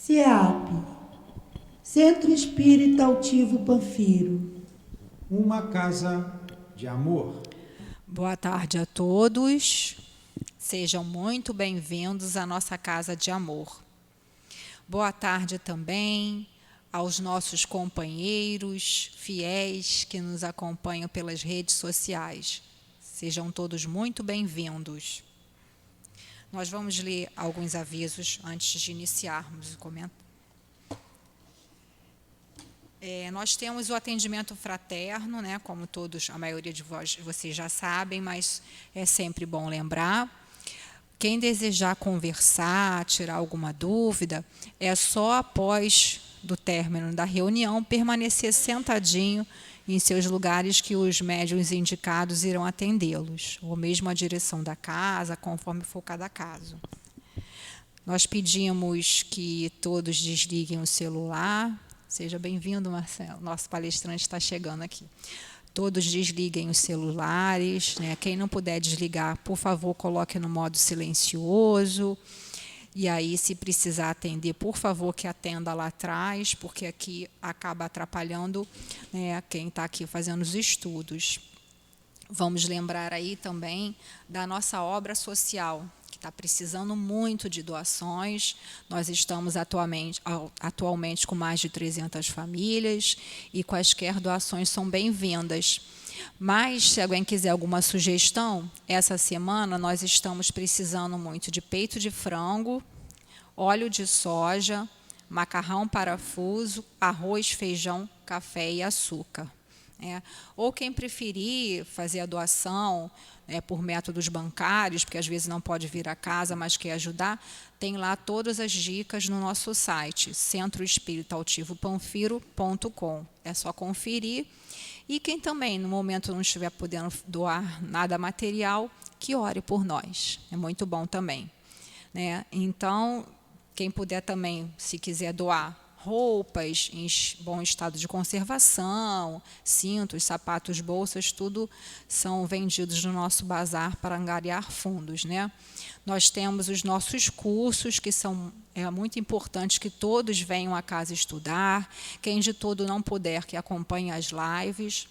CEAP, Centro Espírita Altivo Panfiro. Uma casa de amor. Boa tarde a todos. Sejam muito bem-vindos à nossa casa de amor. Boa tarde também aos nossos companheiros fiéis que nos acompanham pelas redes sociais. Sejam todos muito bem-vindos. Nós vamos ler alguns avisos antes de iniciarmos o comentário. Nós temos o atendimento fraterno, né, como todos, a maioria de vocês já sabem, mas é sempre bom lembrar. Quem desejar conversar, tirar alguma dúvida, é só após do término da reunião permanecer sentadinho em seus lugares que os médiuns indicados irão atendê-los, ou mesmo a direção da casa, conforme for cada caso. Nós pedimos que todos desliguem o celular. Seja bem-vindo, Marcelo. Nosso palestrante está chegando aqui. Todos desliguem os celulares, né? Quem não puder desligar, por favor, coloque no modo silencioso. E aí, se precisar atender, por favor, que atenda lá atrás, porque aqui acaba atrapalhando, né, quem está aqui fazendo os estudos. Vamos lembrar aí também da nossa obra social, que está precisando muito de doações. Nós estamos atualmente com mais de 300 famílias e quaisquer doações são bem-vindas. Mas, se alguém quiser alguma sugestão, essa semana nós estamos precisando muito de peito de frango, óleo de soja, macarrão parafuso, arroz, feijão, café e açúcar. Ou quem preferir fazer a doação por métodos bancários, porque às vezes não pode vir a casa, mas quer ajudar, tem lá todas as dicas no nosso site, centroespiritualtivopanfiro.com. É só conferir. E quem também, no momento, não estiver podendo doar nada material, que ore por nós. É muito bom também. Então, quem puder também, se quiser doar roupas em bom estado de conservação, cintos, sapatos, bolsas, tudo são vendidos no nosso bazar para angariar fundos. Nós temos os nossos cursos, que são muito importantes que todos venham à casa estudar. Quem de todo não puder, que acompanhe as lives.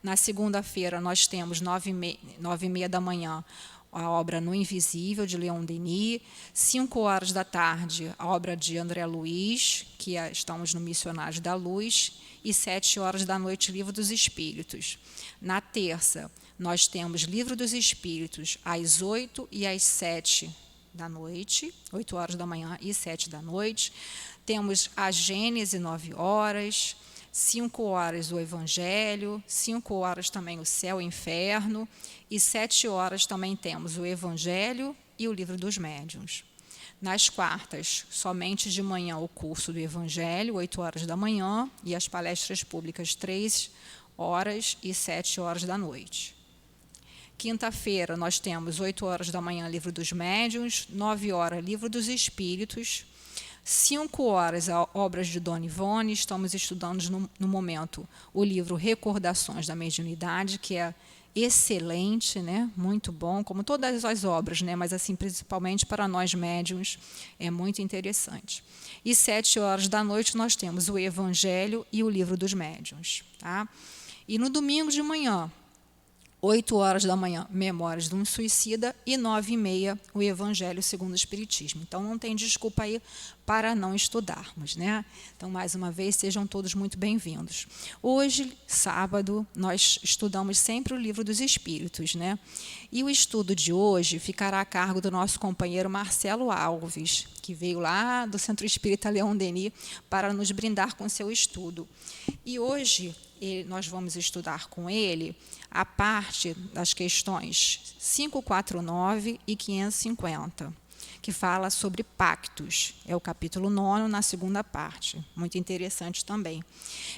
Na segunda-feira, nós temos 9h30 da manhã, a obra No Invisível, de Leon Denis, 5h da tarde, a obra de André Luiz, que estamos no Missionários da Luz, e 7h da noite, Livro dos Espíritos. Na terça, nós temos Livro dos Espíritos, às 8h e às 7h da noite, 8h da manhã e 7h da noite. Temos a Gênese, 9h, 5h o Evangelho, 5h também o Céu e Inferno, e 7h também temos o Evangelho e o Livro dos Médiuns. Nas quartas, somente de manhã o curso do Evangelho, 8h da manhã, e as palestras públicas, 3h e 7h da noite. Quinta-feira, nós temos 8h da manhã, Livro dos Médiuns, 9h, Livro dos Espíritos, 5h, obras de Dona Ivone. Estamos estudando no momento o livro Recordações da Mediunidade, que é excelente, muito bom, como todas as obras, mas assim, principalmente para nós médiuns, é muito interessante. E 7h da noite nós temos o Evangelho e o Livro dos Médiuns. E no domingo de manhã, 8h da manhã, Memórias de um Suicida, e 9h30, o Evangelho segundo o Espiritismo. Então, não tem desculpa aí para não estudarmos. Então, mais uma vez, sejam todos muito bem-vindos. Hoje, sábado, nós estudamos sempre o Livro dos Espíritos. E o estudo de hoje ficará a cargo do nosso companheiro Marcelo Alves, que veio lá do Centro Espírita Leon Denis para nos brindar com seu estudo. E hoje nós vamos estudar com ele a parte das questões 549 e 550, que fala sobre pactos. É o capítulo 9, na segunda parte. Muito interessante também.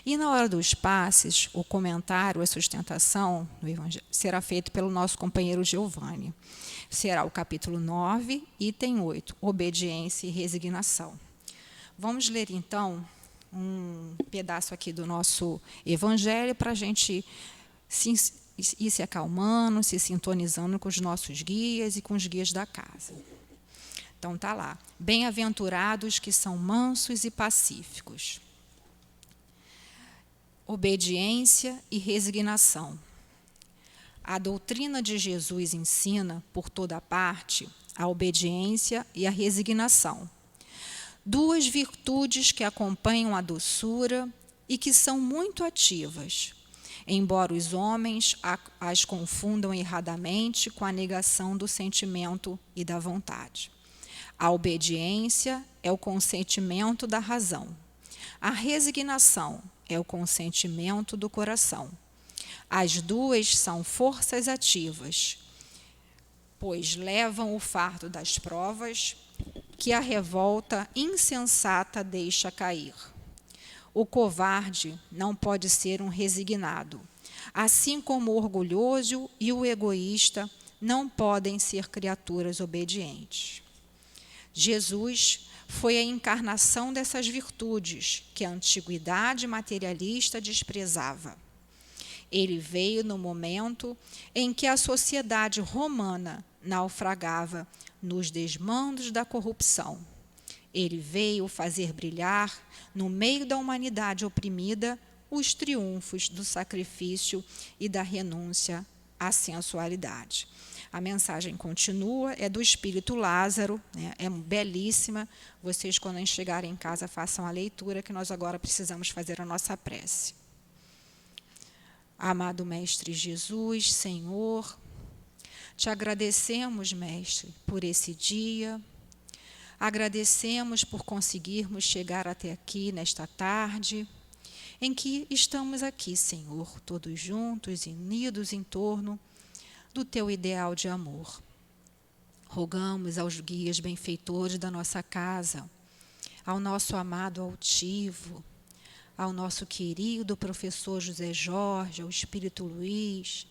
E na hora dos passes, o comentário, a sustentação do Evangelho será feito pelo nosso companheiro Giovanni. Será o capítulo 9, item 8, obediência e resignação. Vamos ler, então, um pedaço aqui do nosso Evangelho para a gente ir se acalmando, se sintonizando com os nossos guias e com os guias da casa. Então está lá. Bem-aventurados que são mansos e pacíficos. Obediência e resignação. A doutrina de Jesus ensina, por toda parte, a obediência e a resignação. Duas virtudes que acompanham a doçura e que são muito ativas, embora os homens as confundam erradamente com a negação do sentimento e da vontade. A obediência é o consentimento da razão. A resignação é o consentimento do coração. As duas são forças ativas, pois levam o fardo das provas que a revolta insensata deixa cair. O covarde não pode ser um resignado, assim como o orgulhoso e o egoísta não podem ser criaturas obedientes. Jesus foi a encarnação dessas virtudes que a antiguidade materialista desprezava. Ele veio no momento em que a sociedade romana naufragava nos desmandos da corrupção. Ele veio fazer brilhar, no meio da humanidade oprimida, os triunfos do sacrifício e da renúncia à sensualidade. A mensagem continua, é do Espírito Lázaro, né? É belíssima. Vocês, quando chegarem em casa, façam a leitura, que nós agora precisamos fazer a nossa prece. Amado Mestre Jesus, Senhor, te agradecemos, Mestre, por esse dia. Agradecemos por conseguirmos chegar até aqui nesta tarde, em que estamos aqui, Senhor, todos juntos e unidos em torno do teu ideal de amor. Rogamos aos guias benfeitores da nossa casa, ao nosso amado altivo, ao nosso querido professor José Jorge, ao Espírito Luiz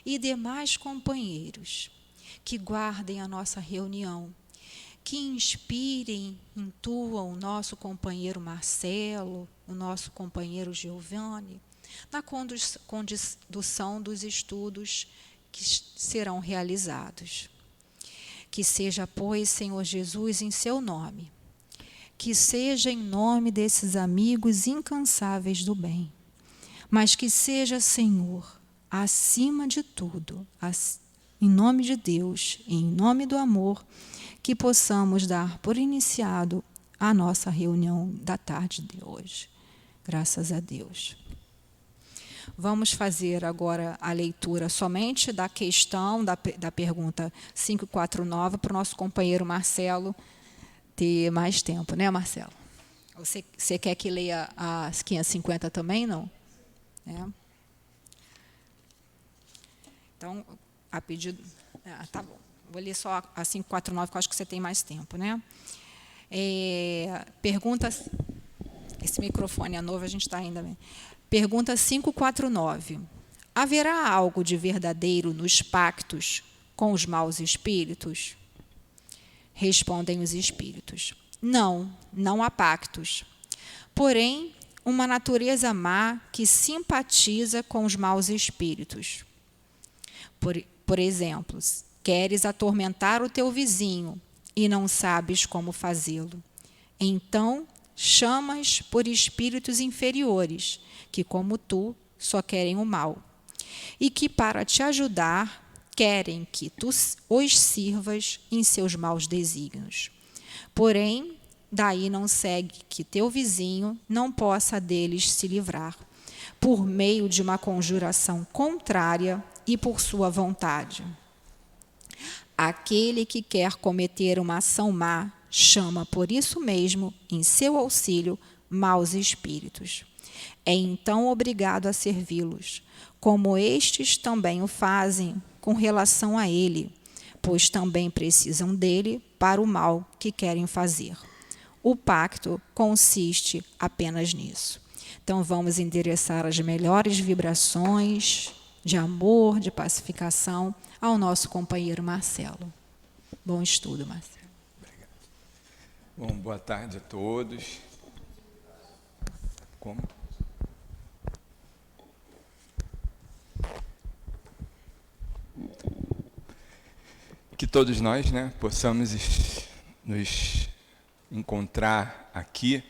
e demais companheiros que guardem a nossa reunião, que inspirem, intuam o nosso companheiro Marcelo, o nosso companheiro Giovanni, na condução dos estudos que serão realizados. Que seja, pois, Senhor Jesus, em seu nome, que seja em nome desses amigos incansáveis do bem, mas que seja, Senhor, acima de tudo, em nome de Deus e em nome do amor, que possamos dar por iniciado a nossa reunião da tarde de hoje. Graças a Deus. Vamos fazer agora a leitura somente da questão, da pergunta 549, para o nosso companheiro Marcelo ter mais tempo, né, Marcelo? Você quer que leia as 550 também, não? É. Então, a pedido... tá bom. Vou ler só a 549, que eu acho que você tem mais tempo, né? Pergunta... Esse microfone é novo, a gente está ainda... Pergunta 549. Haverá algo de verdadeiro nos pactos com os maus espíritos? Respondem os espíritos. Não, não há pactos. Porém, uma natureza má que simpatiza com os maus espíritos. Por exemplo, queres atormentar o teu vizinho e não sabes como fazê-lo. Então, chamas por espíritos inferiores, que, como tu, só querem o mal, e que, para te ajudar, querem que tu os sirvas em seus maus desígnios. Porém, daí não segue que teu vizinho não possa deles se livrar, por meio de uma conjuração contrária e por sua vontade. Aquele que quer cometer uma ação má, chama por isso mesmo, em seu auxílio, maus espíritos. É então obrigado a servi-los, como estes também o fazem com relação a ele, pois também precisam dele para o mal que querem fazer. O pacto consiste apenas nisso. Então, vamos endereçar as melhores vibrações de amor, de pacificação ao nosso companheiro Marcelo. Bom estudo, Marcelo. Obrigado. Bom, boa tarde a todos. Como? Que todos nós, possamos nos encontrar aqui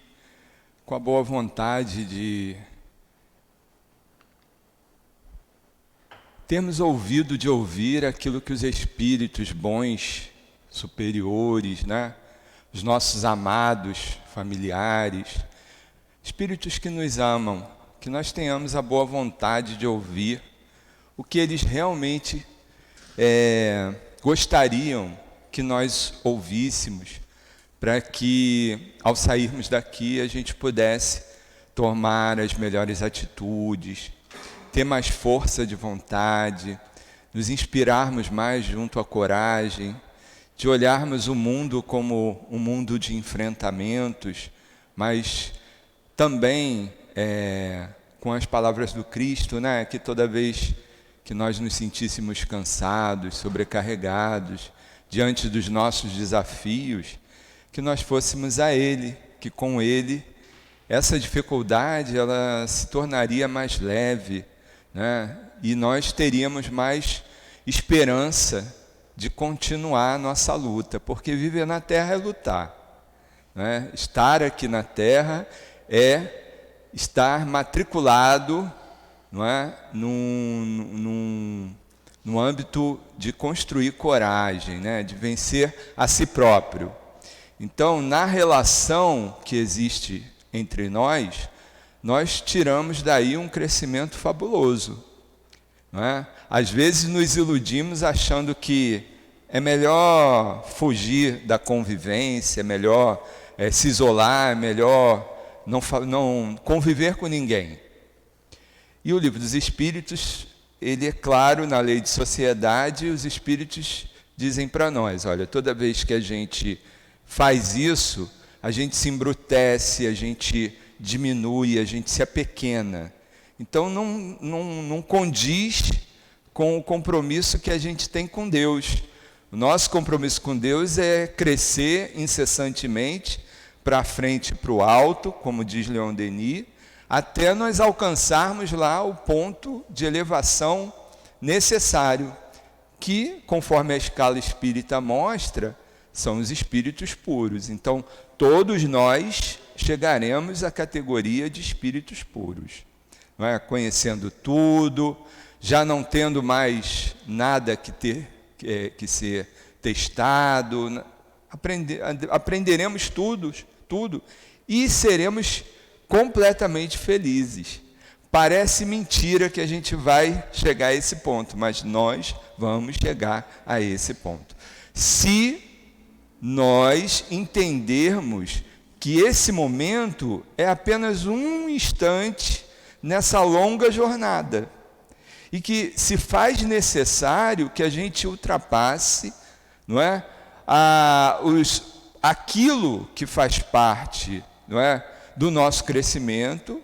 com a boa vontade de termos ouvido de ouvir aquilo que os espíritos bons, superiores, né? Os nossos amados familiares, espíritos que nos amam, que nós tenhamos a boa vontade de ouvir o que eles realmente gostariam que nós ouvíssemos, para que, ao sairmos daqui, a gente pudesse tomar as melhores atitudes, ter mais força de vontade, nos inspirarmos mais junto à coragem, de olharmos o mundo como um mundo de enfrentamentos, mas também com as palavras do Cristo, né? Que toda vez que nós nos sentíssemos cansados, sobrecarregados, diante dos nossos desafios, que nós fôssemos a Ele, que com Ele essa dificuldade ela se tornaria mais leve, né? E nós teríamos mais esperança de continuar a nossa luta, porque viver na Terra é lutar, né? Estar aqui na Terra é estar matriculado, não é? No âmbito de construir coragem, né? De vencer a si próprio. Então, na relação que existe entre nós tiramos daí um crescimento fabuloso, não é? Às vezes nos iludimos achando que é melhor fugir da convivência, é melhor se isolar, é melhor não conviver com ninguém. E o Livro dos Espíritos, ele é claro na lei de sociedade, os Espíritos dizem para nós, olha, toda vez que a gente faz isso, a gente se embrutece, a gente diminui, a gente se apequena. Então não condiz com o compromisso que a gente tem com Deus. O nosso compromisso com Deus é crescer incessantemente para frente e para o alto, como diz Leon Denis, até nós alcançarmos lá o ponto de elevação necessário, que, conforme a escala espírita mostra, são os espíritos puros. Então, todos nós chegaremos à categoria de espíritos puros, não é? Conhecendo tudo, já não tendo mais nada que ser testado, aprenderemos tudo e seremos completamente felizes. Parece mentira que a gente vai chegar a esse ponto, mas nós vamos chegar a esse ponto. Se nós entendermos que esse momento é apenas um instante nessa longa jornada e que se faz necessário que a gente ultrapasse, não é, aquilo que faz parte, não é, do nosso crescimento,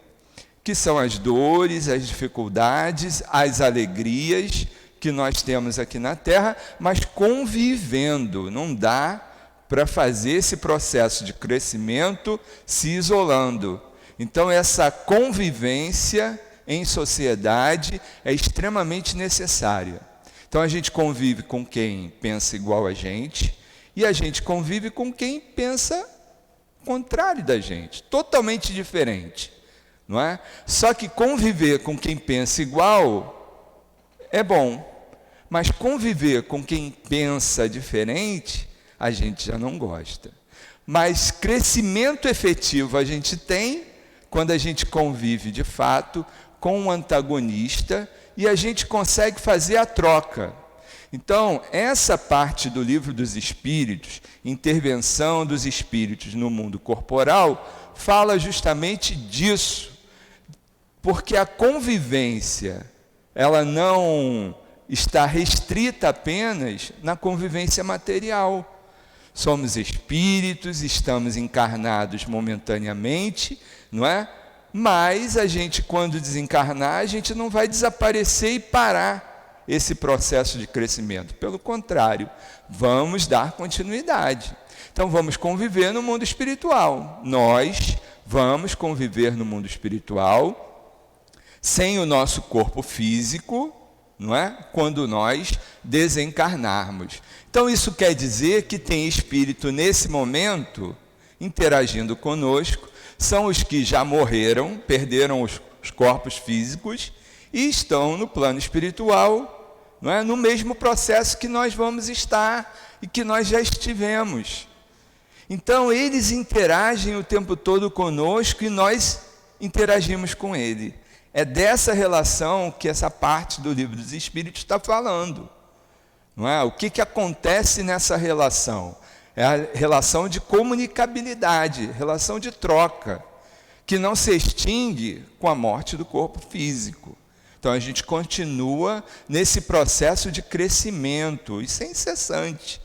que são as dores, as dificuldades, as alegrias que nós temos aqui na Terra, mas convivendo. Não dá para fazer esse processo de crescimento se isolando. Então, essa convivência em sociedade é extremamente necessária. Então, a gente convive com quem pensa igual a gente e a gente convive com quem pensa contrário da gente, totalmente diferente, não é? Só que conviver com quem pensa igual é bom, mas conviver com quem pensa diferente, a gente já não gosta. Mas crescimento efetivo a gente tem quando a gente convive de fato com um antagonista e a gente consegue fazer a troca. Então, essa parte do Livro dos Espíritos, intervenção dos espíritos no mundo corporal, fala justamente disso, porque a convivência, ela não está restrita apenas na convivência material. Somos espíritos, estamos encarnados momentaneamente, não é? Mas a gente, quando desencarnar, a gente não vai desaparecer e parar esse processo de crescimento. Pelo contrário, vamos dar continuidade. Então, vamos conviver no mundo espiritual. Nós vamos conviver no mundo espiritual sem o nosso corpo físico, não é? Quando nós desencarnarmos. Então isso quer dizer que tem espírito nesse momento interagindo conosco, são os que já morreram, perderam os corpos físicos e estão no plano espiritual, não é? No mesmo processo que nós vamos estar e que nós já estivemos. Então eles interagem o tempo todo conosco e nós interagimos com ele. É dessa relação que essa parte do Livro dos Espíritos está falando, não é? O que acontece nessa relação? É a relação de comunicabilidade, relação de troca, que não se extingue com a morte do corpo físico. Então a gente continua nesse processo de crescimento, isso é incessante,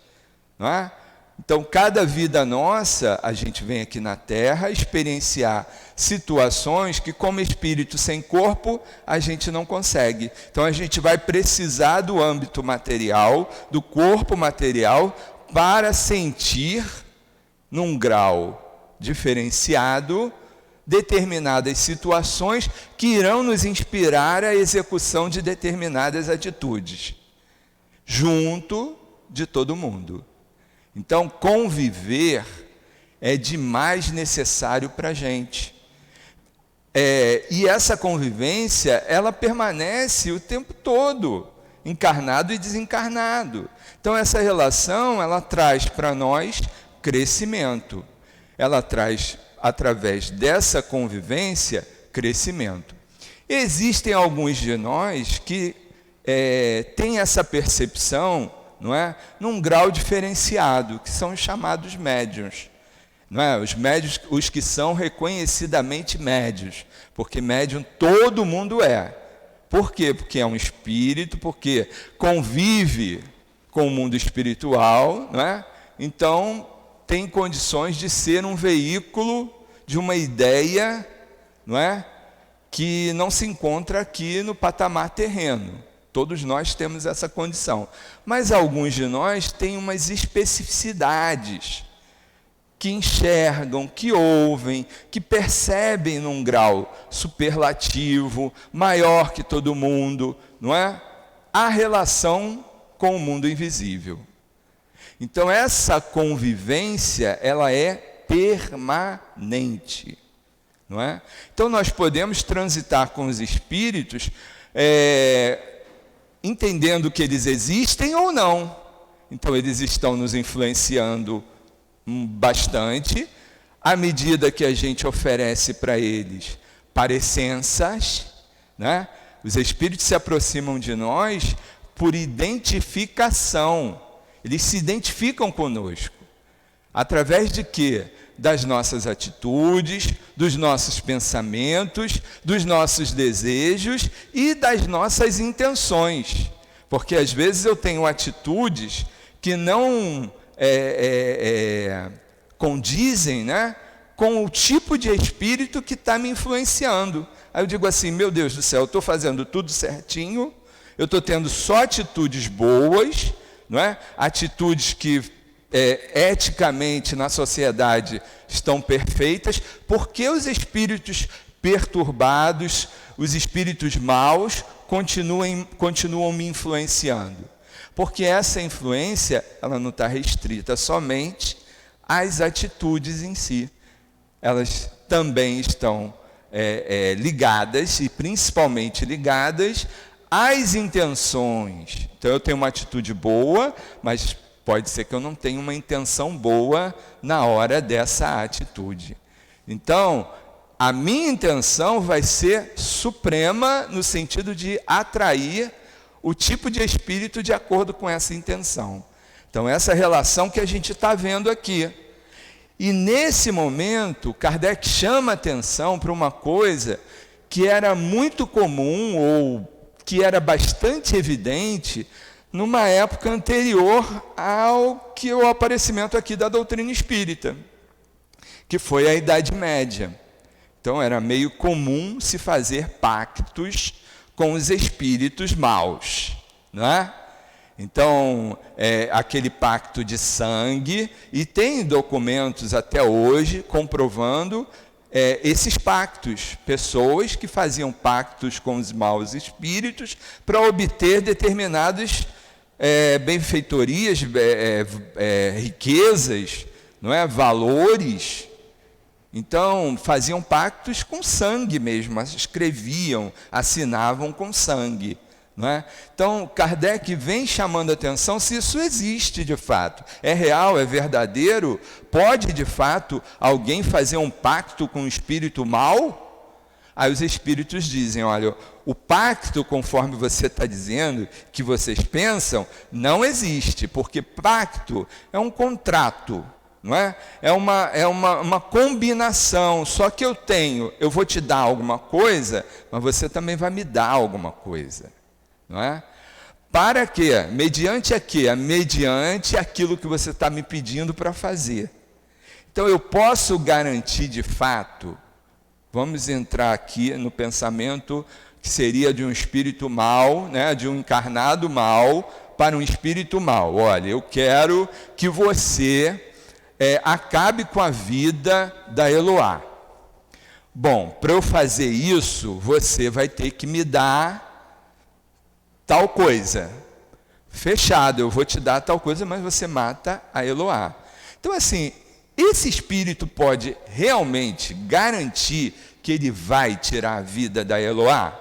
não é? Então, cada vida nossa, a gente vem aqui na Terra experienciar situações que, como espírito sem corpo, a gente não consegue. Então, a gente vai precisar do âmbito material, do corpo material, para sentir, num grau diferenciado, determinadas situações que irão nos inspirar à execução de determinadas atitudes, junto de todo mundo. Então, conviver é demais necessário para a gente. E essa convivência, ela permanece o tempo todo, encarnado e desencarnado. Então, essa relação, ela traz para nós crescimento. Ela traz, através dessa convivência, crescimento. Existem alguns de nós que têm essa percepção, não é? Num grau diferenciado, que são os chamados médiuns, não é? Os médiuns, os que são reconhecidamente médiuns, porque médium todo mundo é. Por quê? Porque é um espírito, porque convive com o mundo espiritual, não é? Então tem condições de ser um veículo de uma ideia, não é? Que não se encontra aqui no patamar terreno. Todos nós temos essa condição. Mas alguns de nós têm umas especificidades que enxergam, que ouvem, que percebem num grau superlativo, maior que todo mundo, não é? A relação com o mundo invisível. Então essa convivência, ela é permanente, não é? Então nós podemos transitar com os espíritos, entendendo que eles existem ou não. Então eles estão nos influenciando bastante, à medida que a gente oferece para eles parecenças, né? Os espíritos se aproximam de nós por identificação. Eles se identificam conosco. Através de quê? Das nossas atitudes, dos nossos pensamentos, dos nossos desejos e das nossas intenções. Porque às vezes eu tenho atitudes que não condizem, né, com o tipo de espírito que está me influenciando. Aí eu digo assim, meu Deus do céu, eu estou fazendo tudo certinho, eu estou tendo só atitudes boas, não é? Atitudes que eticamente na sociedade estão perfeitas, porque os espíritos perturbados, os espíritos maus, continuam me influenciando. Porque essa influência, ela não está restrita somente às atitudes em si. Elas também estão ligadas, e principalmente ligadas, às intenções. Então eu tenho uma atitude boa, mas pode ser que eu não tenha uma intenção boa na hora dessa atitude. Então, a minha intenção vai ser suprema no sentido de atrair o tipo de espírito de acordo com essa intenção. Então, essa relação que a gente está vendo aqui. E nesse momento, Kardec chama atenção para uma coisa que era muito comum, ou que era bastante evidente, numa época anterior ao aparecimento aqui da doutrina espírita, que foi a Idade Média. Então, era meio comum se fazer pactos com os espíritos maus, não é? Então, aquele pacto de sangue, e tem documentos até hoje comprovando esses pactos, pessoas que faziam pactos com os maus espíritos para obter determinadas benfeitorias, riquezas, não é? Valores. Então, faziam pactos com sangue mesmo, escreviam, assinavam com sangue. Não é? Então, Kardec vem chamando a atenção se isso existe de fato. É real, é verdadeiro? Pode, de fato, alguém fazer um pacto com um espírito mau? Aí os espíritos dizem, olha, o pacto, conforme você está dizendo, que vocês pensam, não existe, porque pacto é um contrato. Não é? É uma combinação, só que eu vou te dar alguma coisa, mas você também vai me dar alguma coisa. Não é? Para quê? Mediante a quê? Mediante aquilo que você está me pedindo para fazer. Então eu posso garantir de fato, vamos entrar aqui no pensamento que seria de um espírito mau, né? De um encarnado mau para um espírito mau. Olha, eu quero que você acabe com a vida da Eloá. Bom, para eu fazer isso, você vai ter que me dar tal coisa. Fechado, eu vou te dar tal coisa, mas você mata a Eloá. Então, assim, esse espírito pode realmente garantir que ele vai tirar a vida da Eloá?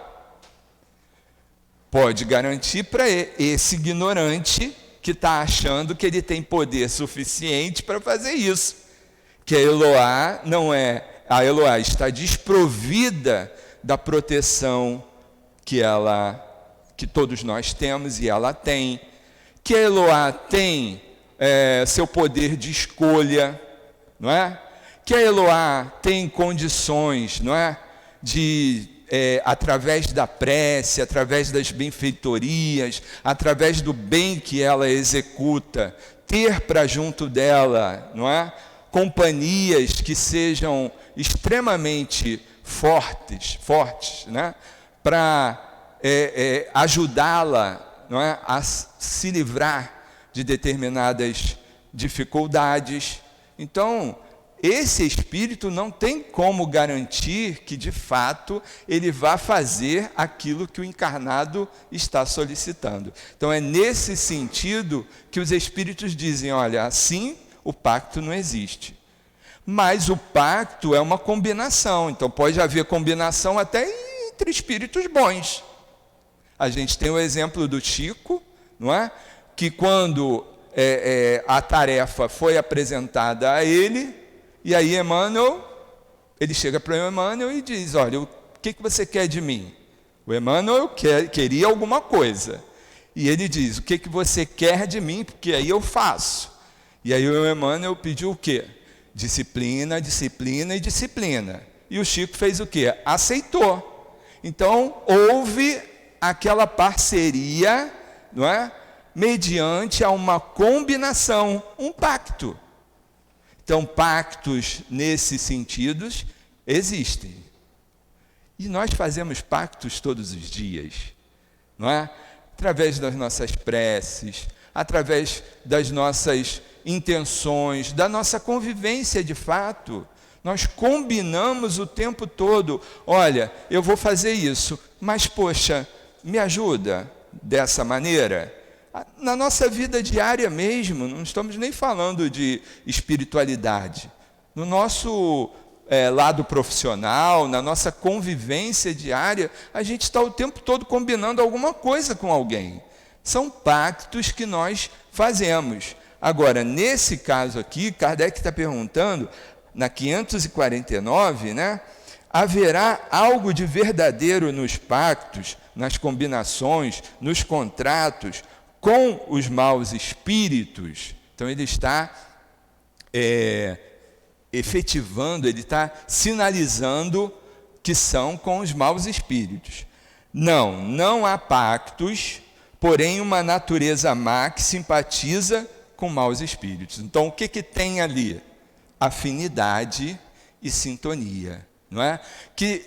Pode garantir para esse ignorante que está achando que ele tem poder suficiente para fazer isso. Que a Eloá a Eloá está desprovida da proteção que todos nós temos e ela tem, que a Eloá tem seu poder de escolha, não é? Que a Eloá tem condições, não é? De, através da prece, através das benfeitorias, através do bem que ela executa, ter para junto dela, não é? Companhias que sejam extremamente fortes, né? Para ajudá-la, não é, a se livrar de determinadas dificuldades. Então, esse espírito não tem como garantir que, de fato, ele vá fazer aquilo que o encarnado está solicitando. Então, é nesse sentido que os espíritos dizem, olha, assim o pacto não existe. Mas o pacto é uma combinação, então pode haver combinação até entre espíritos bons. A gente tem o exemplo do Chico, não é? Que quando a tarefa foi apresentada a ele, e aí Emmanuel, ele chega para o Emmanuel e diz, olha, o que você quer de mim? O Emmanuel queria alguma coisa. E ele diz, o que você quer de mim? Porque aí eu faço. E aí o Emmanuel pediu o quê? Disciplina, disciplina e disciplina. E o Chico fez o quê? Aceitou. Então, houve aquela parceria, não é? Mediante a uma combinação, um pacto. Então, pactos nesses sentidos existem. E nós fazemos pactos todos os dias, não é? Através das nossas preces, através das nossas intenções, da nossa convivência de fato. Nós combinamos o tempo todo. Olha, eu vou fazer isso, mas, poxa, me ajuda dessa maneira? Na nossa vida diária mesmo, não estamos nem falando de espiritualidade. No nosso lado profissional, na nossa convivência diária, a gente está o tempo todo combinando alguma coisa com alguém. São pactos que nós fazemos. Agora, nesse caso aqui, Kardec está perguntando, na 549, né? Haverá algo de verdadeiro nos pactos, nas combinações, nos contratos com os maus espíritos? Então, ele está efetivando, ele está sinalizando que são com os maus espíritos. Não há pactos, porém uma natureza má que simpatiza com maus espíritos. Então, o que tem ali? Afinidade e sintonia, não é? Que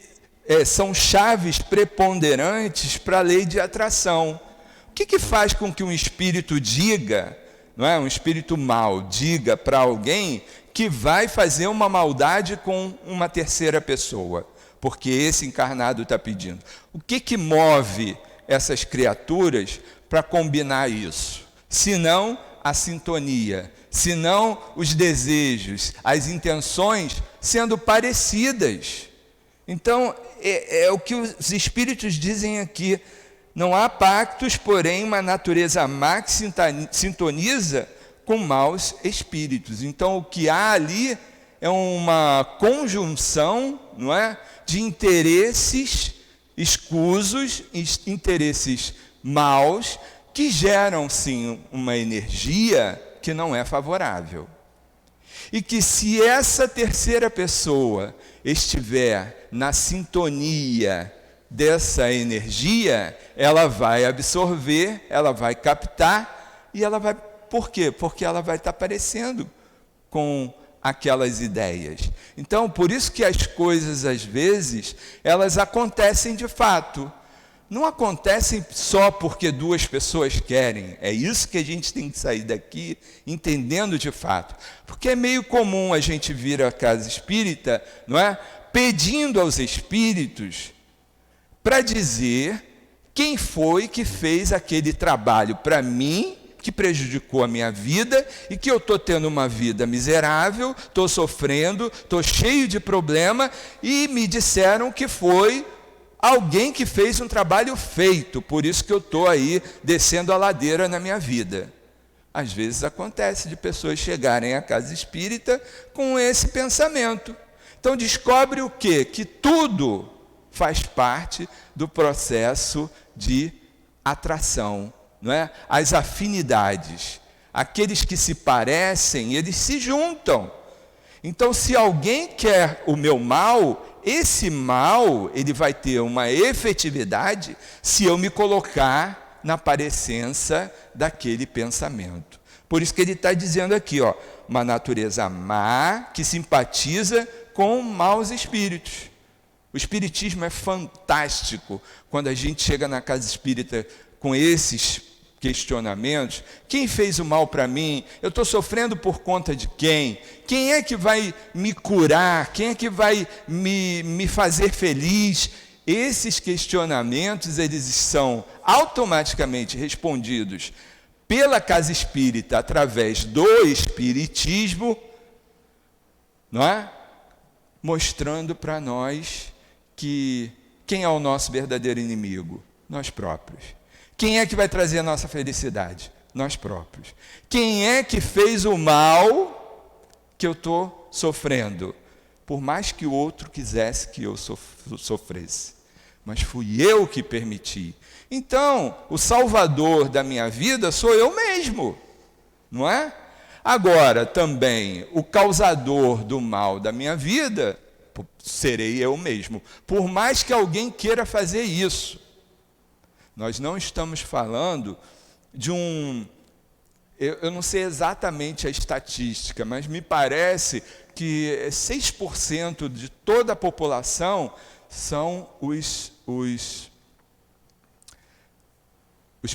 são chaves preponderantes para a lei de atração. O que faz com que um espírito diga, não é? Um espírito mau diga para alguém que vai fazer uma maldade com uma terceira pessoa, porque esse encarnado está pedindo. O que move essas criaturas para combinar isso? Senão a sintonia, senão os desejos, as intenções sendo parecidas. Então, é o que os espíritos dizem aqui. Não há pactos, porém uma natureza má que sintoniza com maus espíritos. Então, o que há ali é uma conjunção, não é, de interesses escusos, interesses maus, que geram, sim, uma energia que não é favorável. E que se essa terceira pessoa estiver na sintonia dessa energia, ela vai absorver, ela vai captar, e ela vai... Por quê? Porque ela vai estar parecendo com aquelas ideias. Então, por isso que as coisas, às vezes, elas acontecem de fato. Não acontecem só porque duas pessoas querem. É isso que a gente tem que sair daqui entendendo de fato. Porque é meio comum a gente vir à casa espírita, não é? Pedindo aos espíritos para dizer quem foi que fez aquele trabalho para mim, que prejudicou a minha vida, e que eu estou tendo uma vida miserável, estou sofrendo, estou cheio de problema, e me disseram que foi alguém que fez um trabalho feito, por isso que eu estou aí descendo a ladeira na minha vida. Às vezes acontece de pessoas chegarem à casa espírita com esse pensamento. Então descobre o quê? Que tudo faz parte do processo de atração, não é? As afinidades, aqueles que se parecem, eles se juntam. Então, se alguém quer o meu mal, esse mal ele vai ter uma efetividade se eu me colocar na parecença daquele pensamento. Por isso que ele está dizendo aqui, ó, uma natureza má que simpatiza com maus espíritos. O espiritismo é fantástico quando a gente chega na casa espírita com esses questionamentos. Quem fez o mal para mim? Eu estou sofrendo por conta de quem? Quem é que vai me curar? Quem é que vai me fazer feliz? Esses questionamentos, eles são automaticamente respondidos pela casa espírita através do espiritismo, não é? Mostrando para nós que quem é o nosso verdadeiro inimigo? Nós próprios. Quem é que vai trazer a nossa felicidade? Nós próprios. Quem é que fez o mal que eu estou sofrendo? Por mais que o outro quisesse que eu sofresse. Mas fui eu que permiti. Então, o salvador da minha vida sou eu mesmo. Não é? Agora, também, o causador do mal da minha vida serei eu mesmo. Por mais que alguém queira fazer isso. Nós não estamos falando de eu não sei exatamente a estatística, mas me parece que 6% de toda a população são os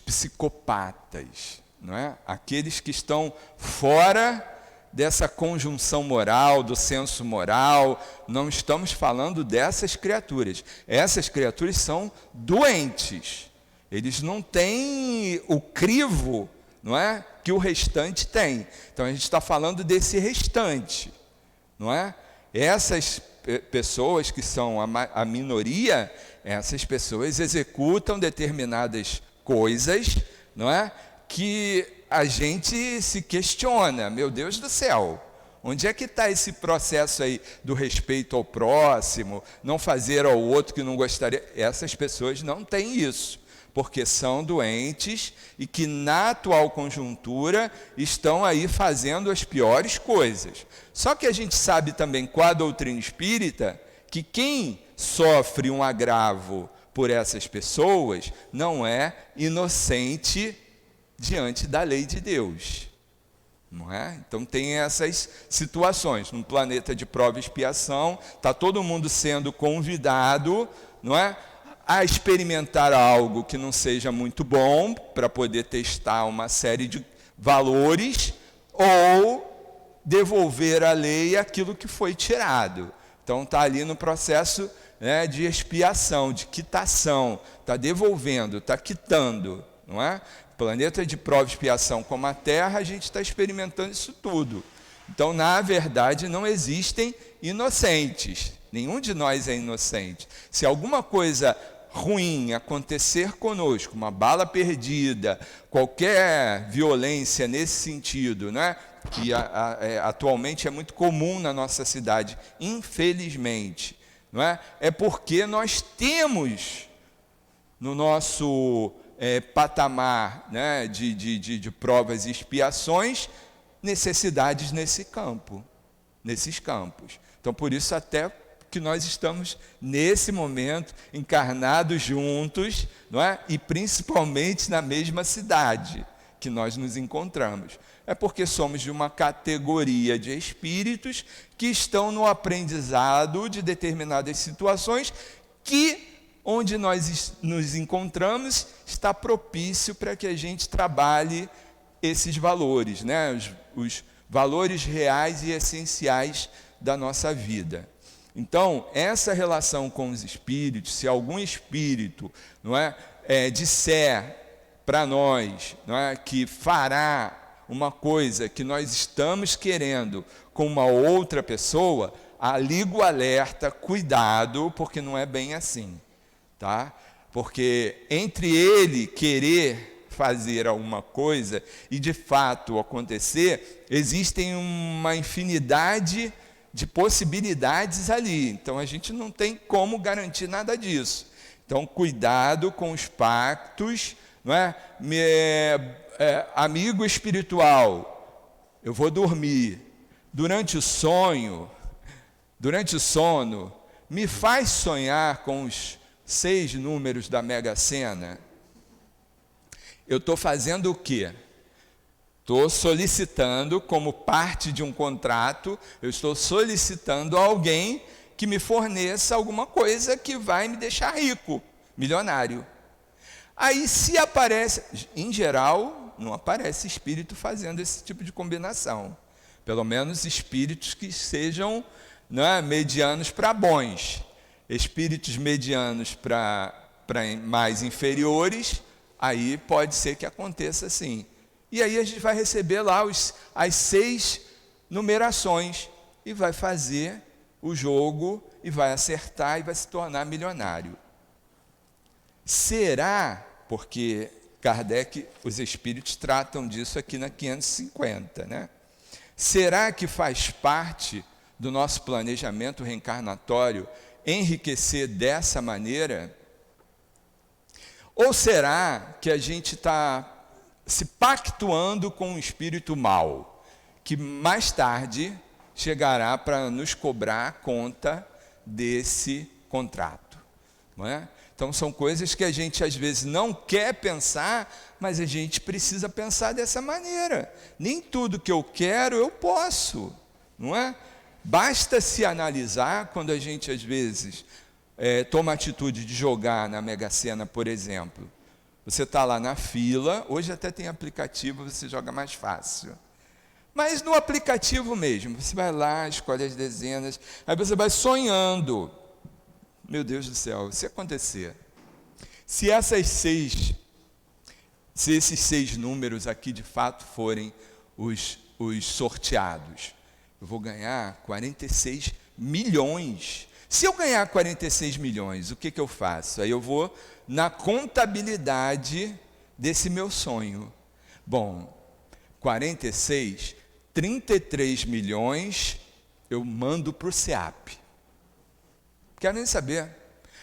psicopatas, não é? Aqueles que estão fora dessa conjunção moral, do senso moral. Não estamos falando dessas criaturas. Essas criaturas são doentes. Eles não têm o crivo, não é, que o restante tem. Então a gente está falando desse restante, não é? Essas pessoas que são a minoria, essas pessoas executam determinadas coisas, não é? Que a gente se questiona, meu Deus do céu, onde é que está esse processo aí do respeito ao próximo, não fazer ao outro que não gostaria? Essas pessoas não têm isso. Porque são doentes e que na atual conjuntura estão aí fazendo as piores coisas. Só que a gente sabe também com a doutrina espírita que quem sofre um agravo por essas pessoas não é inocente diante da lei de Deus. Não é? Então tem essas situações. Num planeta de prova e expiação, está todo mundo sendo convidado, não é, a experimentar algo que não seja muito bom, para poder testar uma série de valores ou devolver à lei aquilo que foi tirado. Então está ali no processo, né, de expiação, de quitação, está devolvendo, está quitando, não é? Planeta de prova e expiação como a Terra, a gente está experimentando isso tudo. Então, na verdade, não existem inocentes. Nenhum de nós é inocente. Se alguma coisa ruim acontecer conosco, uma bala perdida, qualquer violência nesse sentido, né, que atualmente é muito comum na nossa cidade, infelizmente, não é? É porque nós temos no nosso patamar, né, de provas e expiações, necessidades nesses campos. Então, por isso até que nós estamos, nesse momento, encarnados juntos, não é? E principalmente na mesma cidade que nós nos encontramos. É porque somos de uma categoria de espíritos que estão no aprendizado de determinadas situações que, onde nós nos encontramos, está propício para que a gente trabalhe esses valores, né? Os valores reais e essenciais da nossa vida. Então, essa relação com os espíritos, se algum espírito, não é, disser para nós, não é, que fará uma coisa que nós estamos querendo com uma outra pessoa, liga o alerta, cuidado, porque não é bem assim, tá? Porque entre ele querer fazer alguma coisa e de fato acontecer, existem uma infinidade de possibilidades ali. Então a gente não tem como garantir nada disso. Então cuidado com os pactos, não é? Amigo espiritual, eu vou dormir. Durante o sono, me faz sonhar com os 6 números da Mega Sena. Eu estou fazendo o quê? Estou solicitando, como parte de um contrato, eu estou solicitando a alguém que me forneça alguma coisa que vai me deixar rico, milionário. Aí, se aparece, em geral, não aparece espírito fazendo esse tipo de combinação. Pelo menos espíritos que sejam, né, medianos para bons. Espíritos medianos para mais inferiores, aí pode ser que aconteça assim. E aí a gente vai receber lá as 6 numerações e vai fazer o jogo e vai acertar e vai se tornar milionário. Será, porque Kardec, os espíritos tratam disso aqui na 550, né? Será que faz parte do nosso planejamento reencarnatório enriquecer dessa maneira? Ou será que a gente está se pactuando com um espírito mau, que mais tarde chegará para nos cobrar a conta desse contrato, não é? Então são coisas que a gente às vezes não quer pensar, mas a gente precisa pensar dessa maneira. Nem tudo que eu quero eu posso, não é? Basta se analisar quando a gente às vezes toma a atitude de jogar na Mega Sena, por exemplo. Você está lá na fila, hoje até tem aplicativo, você joga mais fácil. Mas no aplicativo mesmo, você vai lá, escolhe as dezenas, aí você vai sonhando. Meu Deus do céu, se acontecer, se esses 6 números aqui de fato forem os sorteados, eu vou ganhar 46 milhões. Se eu ganhar 46 milhões, o que eu faço? Aí eu vou na contabilidade desse meu sonho. Bom, 46, 33 milhões eu mando para o SEAP. Quero nem saber.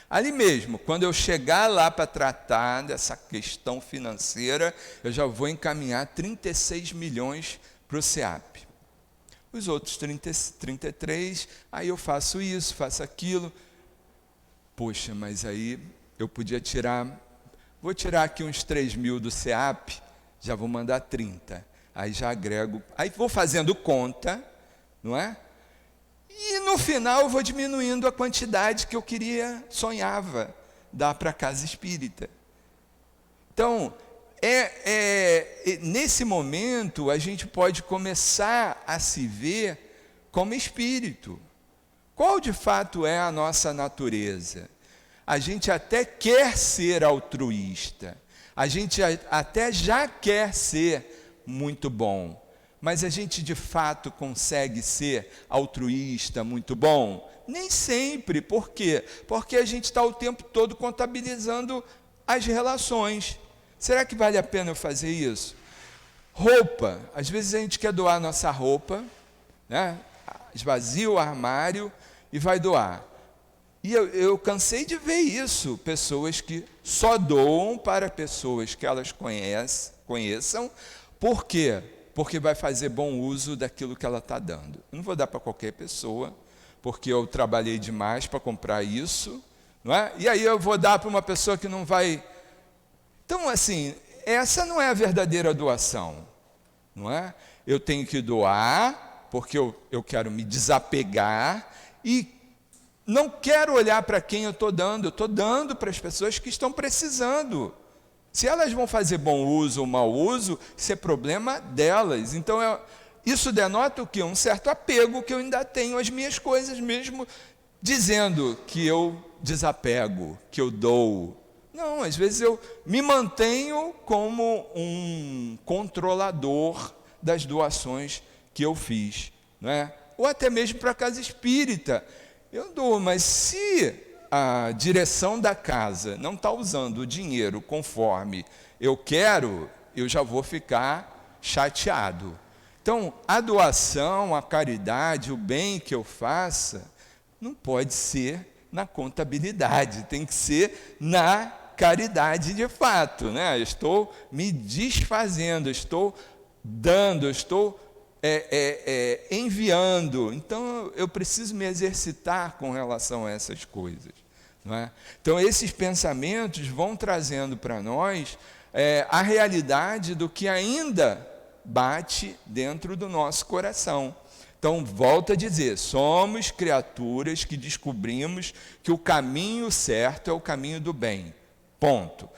Ali mesmo, quando eu chegar lá para tratar dessa questão financeira, eu já vou encaminhar 36 milhões para o SEAP. Os outros 33, aí eu faço isso, faço aquilo. Poxa, mas aí eu podia vou tirar aqui uns 3 mil do SEAP, já vou mandar 30. Aí já agrego, aí vou fazendo conta, não é? E no final eu vou diminuindo a quantidade que eu sonhava dar para a casa espírita. Então, nesse momento a gente pode começar a se ver como espírito. Qual de fato é a nossa natureza? A gente até quer ser altruísta, a gente até já quer ser muito bom, mas a gente de fato consegue ser altruísta, muito bom? Nem sempre. Por quê? Porque a gente está o tempo todo contabilizando as relações. Será que vale a pena eu fazer isso? Roupa. Às vezes a gente quer doar nossa roupa, né? Esvazia o armário e vai doar. E eu cansei de ver isso, pessoas que só doam para pessoas que elas conheçam. Por quê? Porque vai fazer bom uso daquilo que ela está dando. Eu não vou dar para qualquer pessoa, porque eu trabalhei demais para comprar isso, não é? E aí eu vou dar para uma pessoa que não vai... Então, assim, essa não é a verdadeira doação, não é? Eu tenho que doar, porque eu quero me desapegar e não quero olhar para quem eu estou dando para as pessoas que estão precisando. Se elas vão fazer bom uso ou mau uso, isso é problema delas. Então, isso denota o quê? Um certo apego que eu ainda tenho às minhas coisas, mesmo dizendo que eu desapego, que eu dou. Não, às vezes eu me mantenho como um controlador das doações que eu fiz, não é? Ou até mesmo para a casa espírita. Eu dou, mas se a direção da casa não está usando o dinheiro conforme eu quero, eu já vou ficar chateado. Então, a doação, a caridade, o bem que eu faça, não pode ser na contabilidade, tem que ser na caridade de fato, né? Eu estou me desfazendo, estou dando, estou enviando. Então, eu preciso me exercitar com relação a essas coisas, não é? Então, esses pensamentos vão trazendo para nós a realidade do que ainda bate dentro do nosso coração. Então, volto a dizer, somos criaturas que descobrimos que o caminho certo é o caminho do bem. Ponto.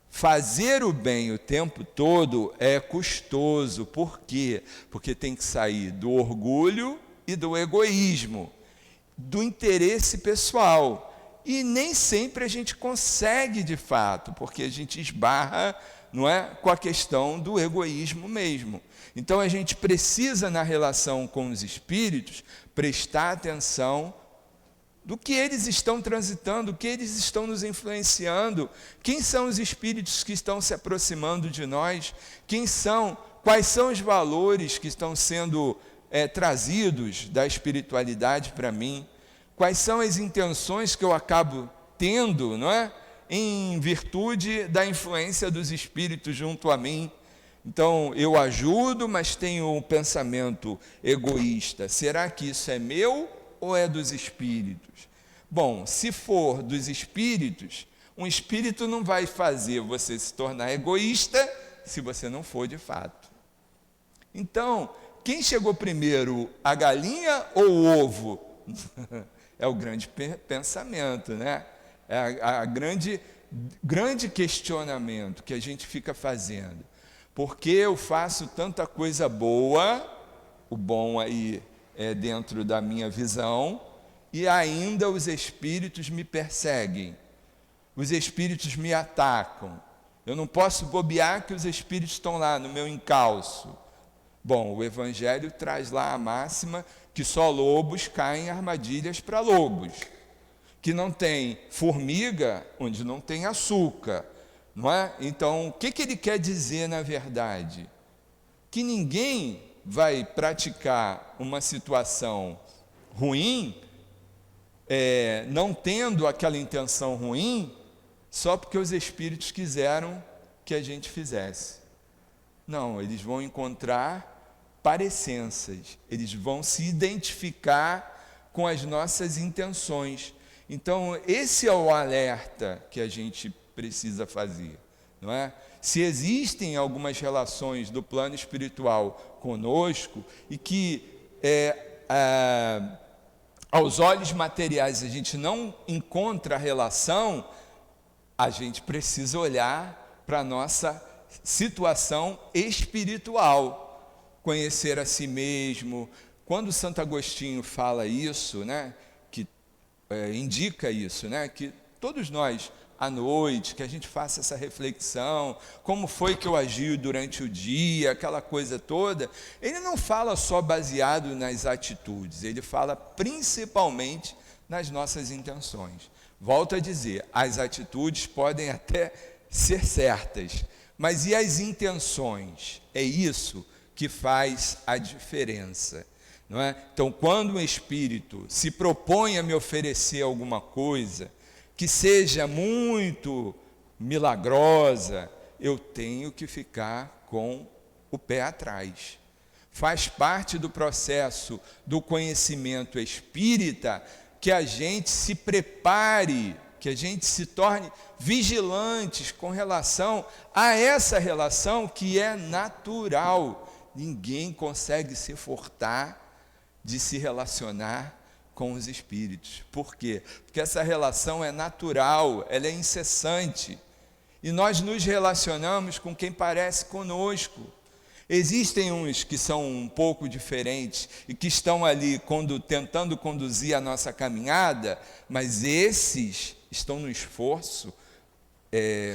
Fazer o bem o tempo todo é custoso. Por quê? Porque tem que sair do orgulho e do egoísmo, do interesse pessoal. E nem sempre a gente consegue de fato, porque a gente esbarra, não é, com a questão do egoísmo mesmo. Então a gente precisa, na relação com os espíritos, prestar atenção do que eles estão transitando, do que eles estão nos influenciando, quem são os espíritos que estão se aproximando de nós, quais são os valores que estão sendo trazidos da espiritualidade para mim, quais são as intenções que eu acabo tendo, não é? Em virtude da influência dos espíritos junto a mim. Então, eu ajudo, mas tenho um pensamento egoísta. Será que isso é meu ou é dos espíritos? Bom, se for dos espíritos, um espírito não vai fazer você se tornar egoísta se você não for de fato. Então, quem chegou primeiro, a galinha ou o ovo? É o grande pensamento, né? É a grande questionamento que a gente fica fazendo. Por que eu faço tanta coisa boa, o bom aí é dentro da minha visão, e ainda os espíritos me perseguem, os espíritos me atacam, eu não posso bobear que os espíritos estão lá no meu encalço. Bom, o Evangelho traz lá a máxima que só lobos caem em armadilhas para lobos, que não tem formiga onde não tem açúcar, não é? Então, o que ele quer dizer na verdade? Que ninguém vai praticar uma situação ruim, não tendo aquela intenção ruim, só porque os espíritos quiseram que a gente fizesse. Não, eles vão encontrar parecenças, eles vão se identificar com as nossas intenções. Então, esse é o alerta que a gente precisa fazer, não é? Se existem algumas relações do plano espiritual conosco e que aos olhos materiais a gente não encontra a relação, a gente precisa olhar para a nossa situação espiritual, conhecer a si mesmo. Quando Santo Agostinho fala isso, né, que indica isso, né, que todos nós, à noite, que a gente faça essa reflexão, como foi que eu agi durante o dia, aquela coisa toda, ele não fala só baseado nas atitudes, ele fala principalmente nas nossas intenções. Volto a dizer, as atitudes podem até ser certas, mas e as intenções? É isso que faz a diferença, não é? Então, quando o Espírito se propõe a me oferecer alguma coisa, que seja muito milagrosa, eu tenho que ficar com o pé atrás. Faz parte do processo do conhecimento espírita que a gente se prepare, que a gente se torne vigilantes com relação a essa relação que é natural. Ninguém consegue se furtar de se relacionar com os espíritos. Por quê? Porque essa relação é natural, ela é incessante. E nós nos relacionamos com quem parece conosco. Existem uns que são um pouco diferentes e que estão ali tentando conduzir a nossa caminhada, mas esses estão no esforço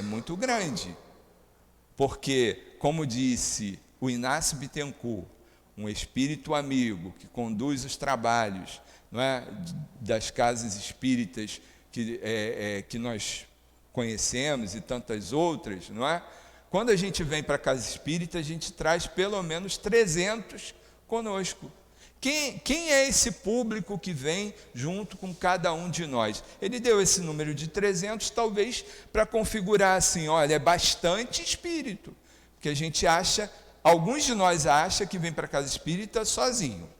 muito grande. Porque, como disse o Inácio Bittencourt, um espírito amigo que conduz os trabalhos, não é, das casas espíritas que nós conhecemos e tantas outras, não é? Quando a gente vem para a casa espírita, a gente traz pelo menos 300 conosco. Quem é esse público que vem junto com cada um de nós? Ele deu esse número de 300, talvez para configurar assim, olha, é bastante espírito, porque a gente acha, alguns de nós acham que vem para a casa espírita sozinho.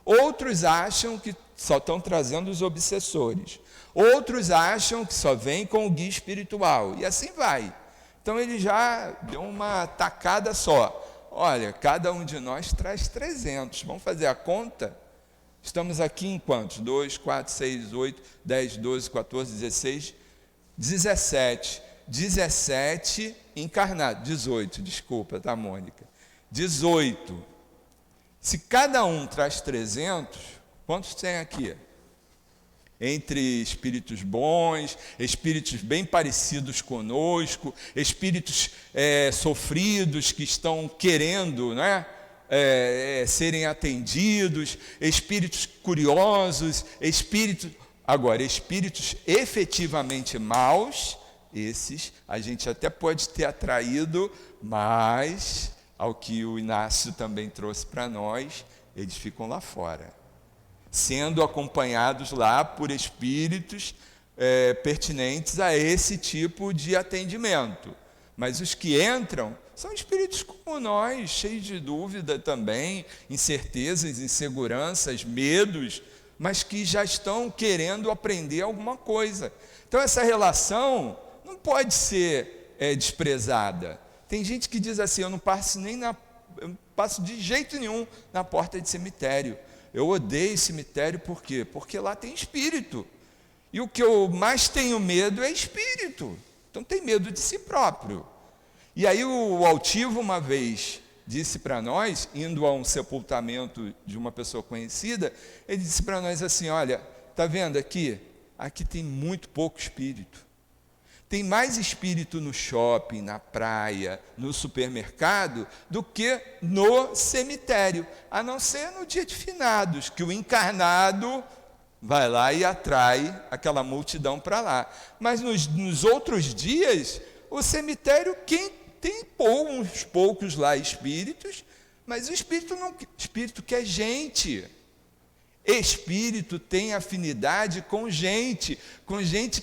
Outros acham que só estão trazendo os obsessores. Outros acham que só vem com o guia espiritual. E assim vai. Então ele já deu uma tacada só. Olha, cada um de nós traz 300. Vamos fazer a conta? Estamos aqui em quantos? 2, 4, 6, 8, 10, 12, 14, 16, 17. 17 encarnados. 18, desculpa, tá, Mônica? 18. Se cada um traz 300, quantos tem aqui? Entre espíritos bons, espíritos bem parecidos conosco, espíritos sofridos que estão querendo, né, serem atendidos, espíritos curiosos, espíritos efetivamente maus, esses a gente até pode ter atraído, mas, ao que o Inácio também trouxe para nós, eles ficam lá fora, sendo acompanhados lá por espíritos pertinentes a esse tipo de atendimento. Mas os que entram são espíritos como nós, cheios de dúvida também, incertezas, inseguranças, medos, mas que já estão querendo aprender alguma coisa. Então essa relação não pode ser desprezada. Tem gente que diz assim, eu não passo de jeito nenhum na porta de cemitério. Eu odeio cemitério, por quê? Porque lá tem espírito. E o que eu mais tenho medo é espírito. Então tem medo de si próprio. E aí o altivo uma vez disse para nós, indo a um sepultamento de uma pessoa conhecida, ele disse para nós assim, olha, está vendo aqui? Aqui tem muito pouco espírito. Tem mais espírito no shopping, na praia, no supermercado, do que no cemitério, a não ser no dia de finados, que o encarnado vai lá e atrai aquela multidão para lá. Mas nos outros dias, o cemitério, tem uns poucos lá espíritos, mas o espírito quer gente. Espírito tem afinidade com gente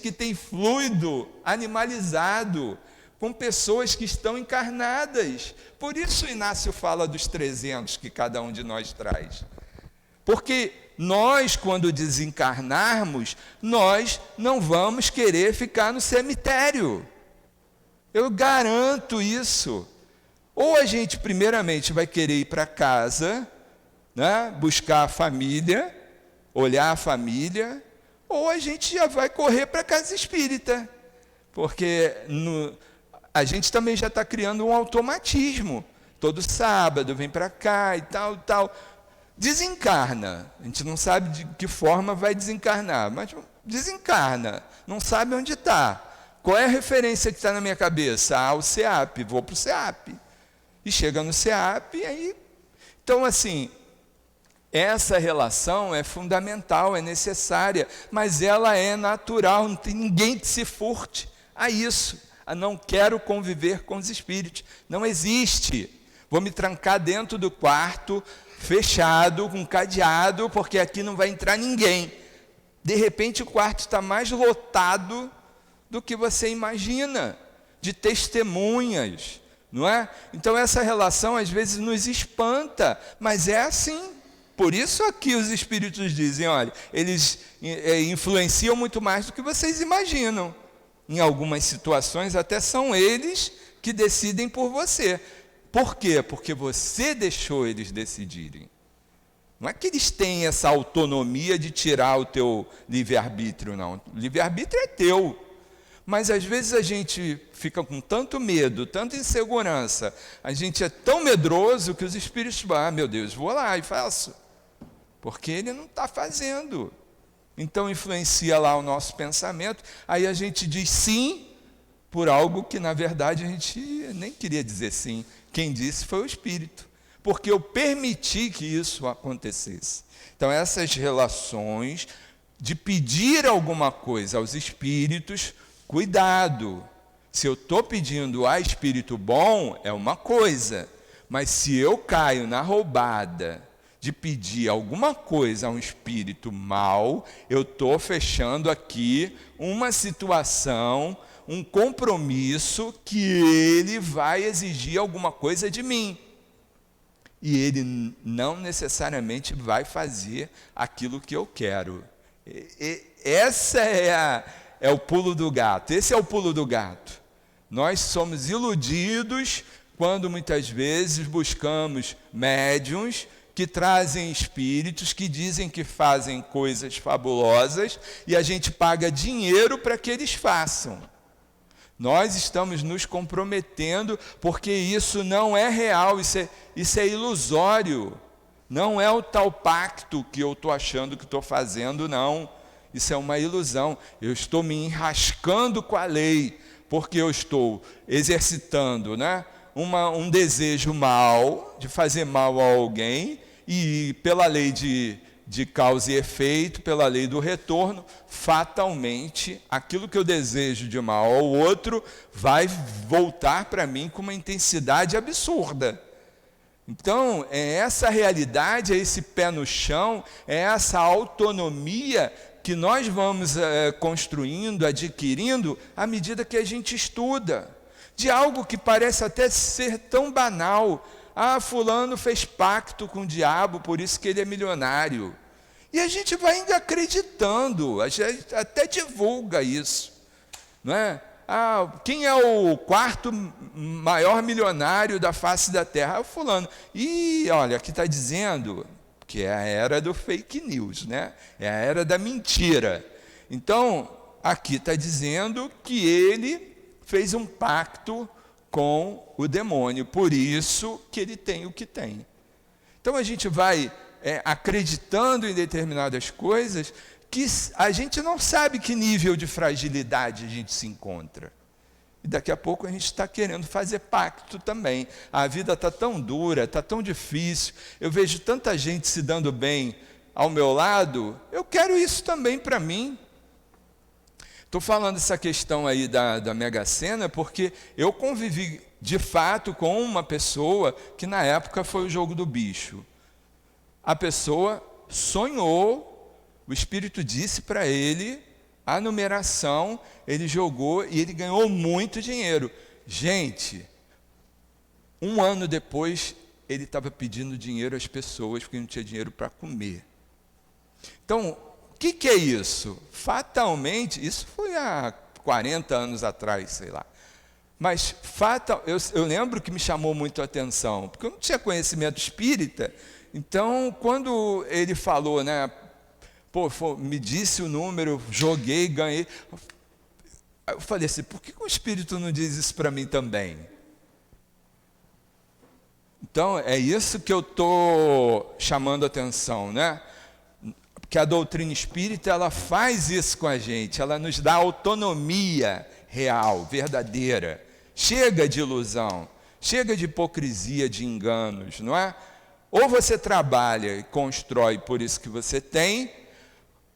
que tem fluido animalizado, com pessoas que estão encarnadas. Por isso o Inácio fala dos 300 que cada um de nós traz. Porque nós, quando desencarnarmos, nós não vamos querer ficar no cemitério. Eu garanto isso. Ou a gente, primeiramente, vai querer ir para casa, né, buscar a família, olhar a família, ou a gente já vai correr para a casa espírita, porque a gente também já está criando um automatismo. Todo sábado vem para cá e tal, tal. Desencarna. A gente não sabe de que forma vai desencarnar, mas desencarna. Não sabe onde está. Qual é a referência que está na minha cabeça? Ah, o SEAP. Vou para o SEAP. E chega no SEAP e aí... Então, assim, essa relação é fundamental, é necessária, mas ela é natural, não tem ninguém que se furte a isso. A não quero conviver com os espíritos. Não existe. Vou me trancar dentro do quarto, fechado, com cadeado, porque aqui não vai entrar ninguém. De repente o quarto está mais lotado do que você imagina, de testemunhas, não é? Então essa relação às vezes nos espanta, mas é assim. Por isso aqui os espíritos dizem, olha, eles influenciam muito mais do que vocês imaginam. Em algumas situações até são eles que decidem por você. Por quê? Porque você deixou eles decidirem. Não é que eles têm essa autonomia de tirar o teu livre-arbítrio, não. O livre-arbítrio é teu. Mas às vezes a gente fica com tanto medo, tanta insegurança, a gente é tão medroso que os espíritos falam, meu Deus, vou lá e faço. Porque ele não está fazendo. Então influencia lá o nosso pensamento, aí a gente diz sim por algo que na verdade a gente nem queria dizer sim. Quem disse foi o Espírito, porque eu permiti que isso acontecesse. Então essas relações de pedir alguma coisa aos espíritos, cuidado. Se eu estou pedindo a espírito bom, é uma coisa, mas se eu caio na roubada de pedir alguma coisa a um espírito mau, eu estou fechando aqui uma situação, um compromisso que ele vai exigir alguma coisa de mim. E ele não necessariamente vai fazer aquilo que eu quero. Essa é o pulo do gato. Esse é o pulo do gato. Nós somos iludidos quando muitas vezes buscamos médiuns que trazem espíritos que dizem que fazem coisas fabulosas e a gente paga dinheiro para que eles façam. Nós estamos nos comprometendo porque isso não é real, isso é ilusório. Não é o tal pacto que eu estou achando que estou fazendo, não. Isso é uma ilusão. Eu estou me enrascando com a lei, porque eu estou exercitando, né, um desejo mal, de fazer mal a alguém, e pela lei de causa e efeito, pela lei do retorno, fatalmente, aquilo que eu desejo de mal ao outro vai voltar para mim com uma intensidade absurda. Então, é essa realidade, é esse pé no chão, é essa autonomia que nós vamos construindo, adquirindo, à medida que a gente estuda. De algo que parece até ser tão banal. Ah, fulano fez pacto com o diabo, por isso que ele é milionário. E a gente vai ainda acreditando, a gente até divulga isso, não é? Ah, quem é o quarto maior milionário da face da terra? Ah, o fulano. E olha, aqui está dizendo que é a era do fake news, né? É a era da mentira. Então, aqui está dizendo que ele fez um pacto com o demônio, por isso que ele tem o que tem. Então a gente vai acreditando em determinadas coisas que a gente não sabe que nível de fragilidade a gente se encontra. E daqui a pouco a gente está querendo fazer pacto também. A vida está tão dura, está tão difícil, eu vejo tanta gente se dando bem ao meu lado, eu quero isso também para mim. Estou falando essa questão aí da Mega Sena porque eu convivi de fato com uma pessoa que na época foi o jogo do bicho. A pessoa sonhou, o Espírito disse para ele a numeração, ele jogou e ele ganhou muito dinheiro. Gente, um ano depois ele estava pedindo dinheiro às pessoas porque não tinha dinheiro para comer. Então, o que é isso? Fatalmente, isso foi há 40 anos atrás, sei lá. Mas eu lembro que me chamou muito a atenção, porque eu não tinha conhecimento espírita. Então, quando ele falou, né, me disse o número, joguei, ganhei, Aí eu falei assim, por que o Espírito não diz isso para mim também? Então, é isso que eu estou chamando a atenção, né? Porque a doutrina espírita, ela faz isso com a gente, ela nos dá autonomia real, verdadeira. Chega de ilusão, chega de hipocrisia, de enganos, não é? Ou você trabalha e constrói por isso que você tem,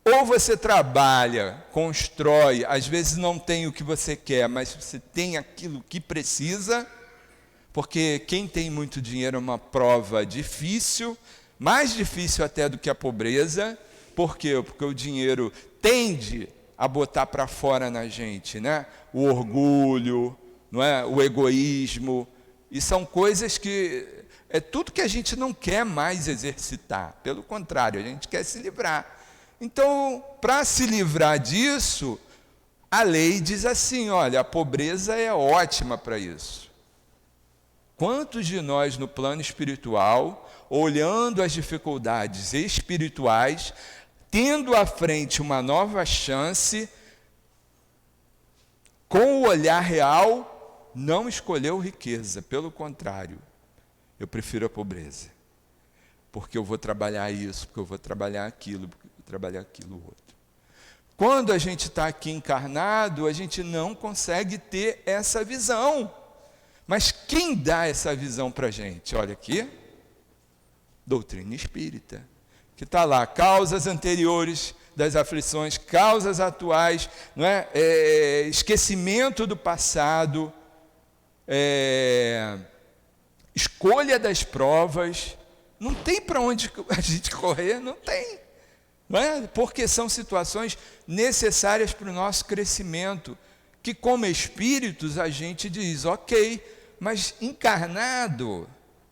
ou você trabalha, constrói, às vezes não tem o que você quer, mas você tem aquilo que precisa, porque quem tem muito dinheiro é uma prova difícil, mais difícil até do que a pobreza. Por quê? Porque o dinheiro tende a botar para fora na gente, né? O orgulho, não é? O egoísmo, e são coisas que é tudo que a gente não quer mais exercitar, pelo contrário, a gente quer se livrar. Então, para se livrar disso, a lei diz assim, olha, a pobreza é ótima para isso. Quantos de nós no plano espiritual, olhando as dificuldades espirituais, tendo à frente uma nova chance, com o olhar real, não escolheu riqueza, pelo contrário, eu prefiro a pobreza, porque eu vou trabalhar isso, porque eu vou trabalhar aquilo, porque eu vou trabalhar aquilo outro. Quando a gente está aqui encarnado, a gente não consegue ter essa visão. Mas quem dá essa visão para a gente? Olha aqui, doutrina espírita, que está lá, causas anteriores das aflições, causas atuais, não é? Esquecimento do passado, escolha das provas, não tem para onde a gente correr, não tem, não é? Porque são situações necessárias para o nosso crescimento, que como espíritos a gente diz, ok, mas encarnado,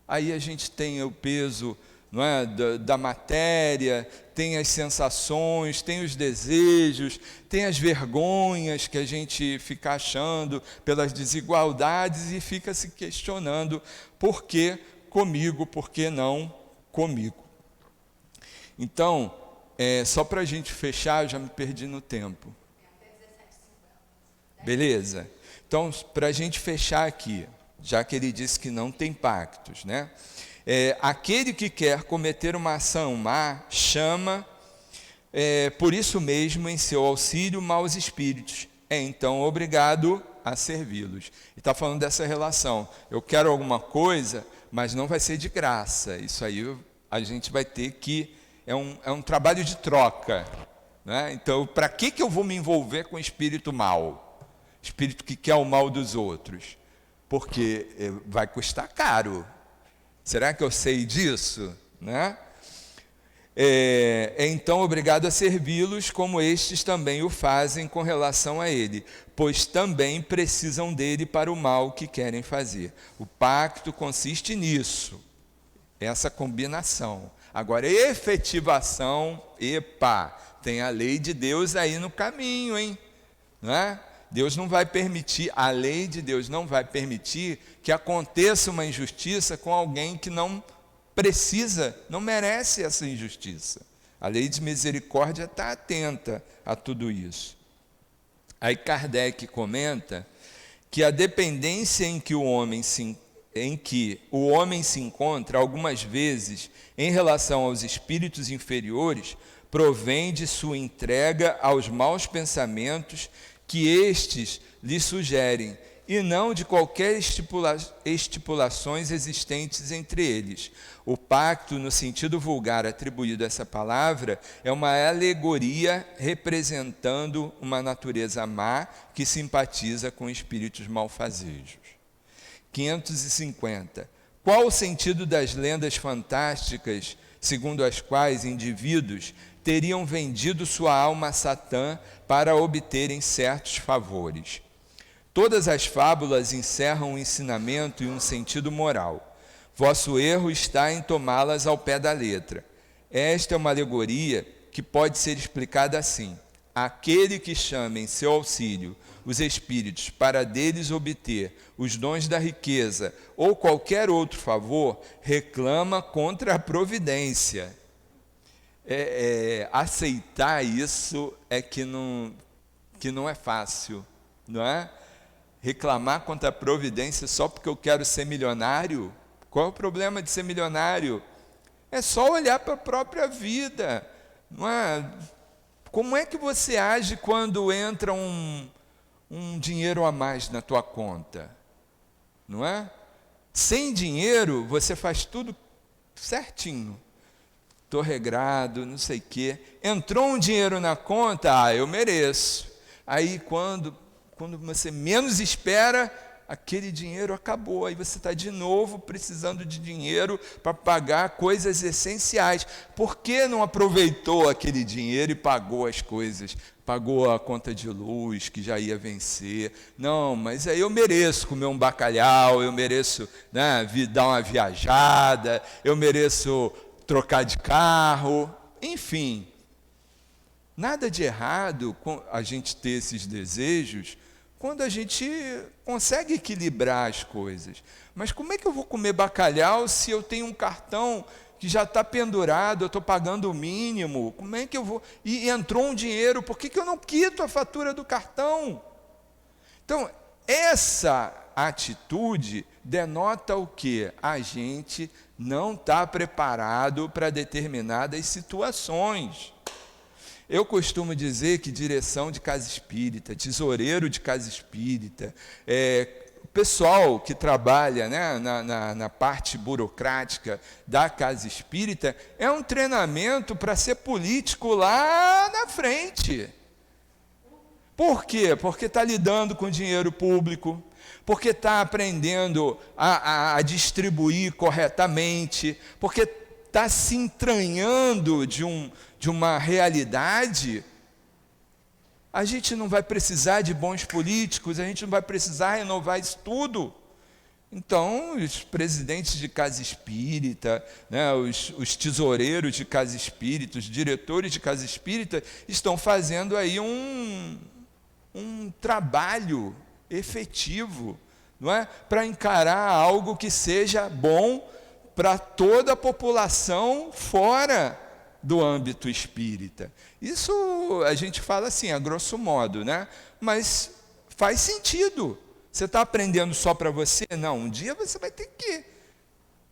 aí a gente tem o peso, não é, da matéria, tem as sensações, tem os desejos, tem as vergonhas que a gente fica achando pelas desigualdades e fica se questionando, por que comigo, por que não comigo? Então, só para a gente fechar, eu já me perdi no tempo. Beleza? Então, para a gente fechar aqui, já que ele disse que não tem pactos, né? Aquele que quer cometer uma ação má, chama, por isso mesmo, em seu auxílio, maus espíritos. Então obrigado a servi-los. E está falando dessa relação. Eu quero alguma coisa, mas não vai ser de graça. Isso aí a gente vai ter que... É um trabalho de troca, né? Então, para que eu vou me envolver com espírito mau? Espírito que quer o mal dos outros? Porque vai custar caro. Será que eu sei disso? Né? Então, obrigado a servi-los, como estes também o fazem com relação a ele, pois também precisam dele para o mal que querem fazer. O pacto consiste nisso, essa combinação. Agora, efetivação, tem a lei de Deus aí no caminho, hein? Não é? Deus não vai permitir, a lei de Deus não vai permitir que aconteça uma injustiça com alguém que não precisa, não merece essa injustiça. A lei de misericórdia está atenta a tudo isso. Aí Kardec comenta que a dependência em que o homem se encontra, algumas vezes, em relação aos espíritos inferiores, provém de sua entrega aos maus pensamentos que estes lhe sugerem, e não de qualquer estipulações existentes entre eles. O pacto, no sentido vulgar atribuído a essa palavra, é uma alegoria representando uma natureza má que simpatiza com espíritos malfazejos. 550. Qual o sentido das lendas fantásticas, segundo as quais indivíduos teriam vendido sua alma a Satã para obterem certos favores? Todas as fábulas encerram um ensinamento e um sentido moral. Vosso erro está em tomá-las ao pé da letra. Esta é uma alegoria que pode ser explicada assim: aquele que chama em seu auxílio os espíritos para deles obter os dons da riqueza ou qualquer outro favor, reclama contra a providência. Aceitar isso é que não é fácil, não é? Reclamar contra a providência só porque eu quero ser milionário? Qual é o problema de ser milionário? É só olhar para a própria vida, não é? Como é que você age quando entra um dinheiro a mais na tua conta? Não é? Sem dinheiro, você faz tudo certinho. Estou regrado, não sei o quê. Entrou um dinheiro na conta, eu mereço. Aí, quando você menos espera, aquele dinheiro acabou. Aí você está de novo precisando de dinheiro para pagar coisas essenciais. Por que não aproveitou aquele dinheiro e pagou as coisas? Pagou a conta de luz, que já ia vencer. Não, mas aí eu mereço comer um bacalhau, eu mereço, né, dar uma viajada, eu mereço trocar de carro. Enfim, nada de errado com a gente ter esses desejos, quando a gente consegue equilibrar as coisas. Mas como é que eu vou comer bacalhau se eu tenho um cartão que já está pendurado, eu estou pagando o mínimo? Como é que eu vou? E entrou um dinheiro, por que eu não quito a fatura do cartão? Então, essa atitude denota o quê? A gente não está preparado para determinadas situações. Eu costumo dizer que direção de casa espírita, tesoureiro de casa espírita, pessoal que trabalha, né, na parte burocrática da casa espírita, é um treinamento para ser político lá na frente. Por quê? Porque está lidando com dinheiro público, porque está aprendendo a distribuir corretamente, porque está se entranhando de uma realidade. A gente não vai precisar de bons políticos, a gente não vai precisar renovar isso tudo. Então, os presidentes de casa espírita, né, os tesoureiros de casa espírita, os diretores de casa espírita, estão fazendo aí um trabalho efetivo, não é? Para encarar algo que seja bom para toda a população fora do âmbito espírita. Isso a gente fala assim, a grosso modo, né? Mas faz sentido. Você está aprendendo só para você? Não, um dia você vai ter que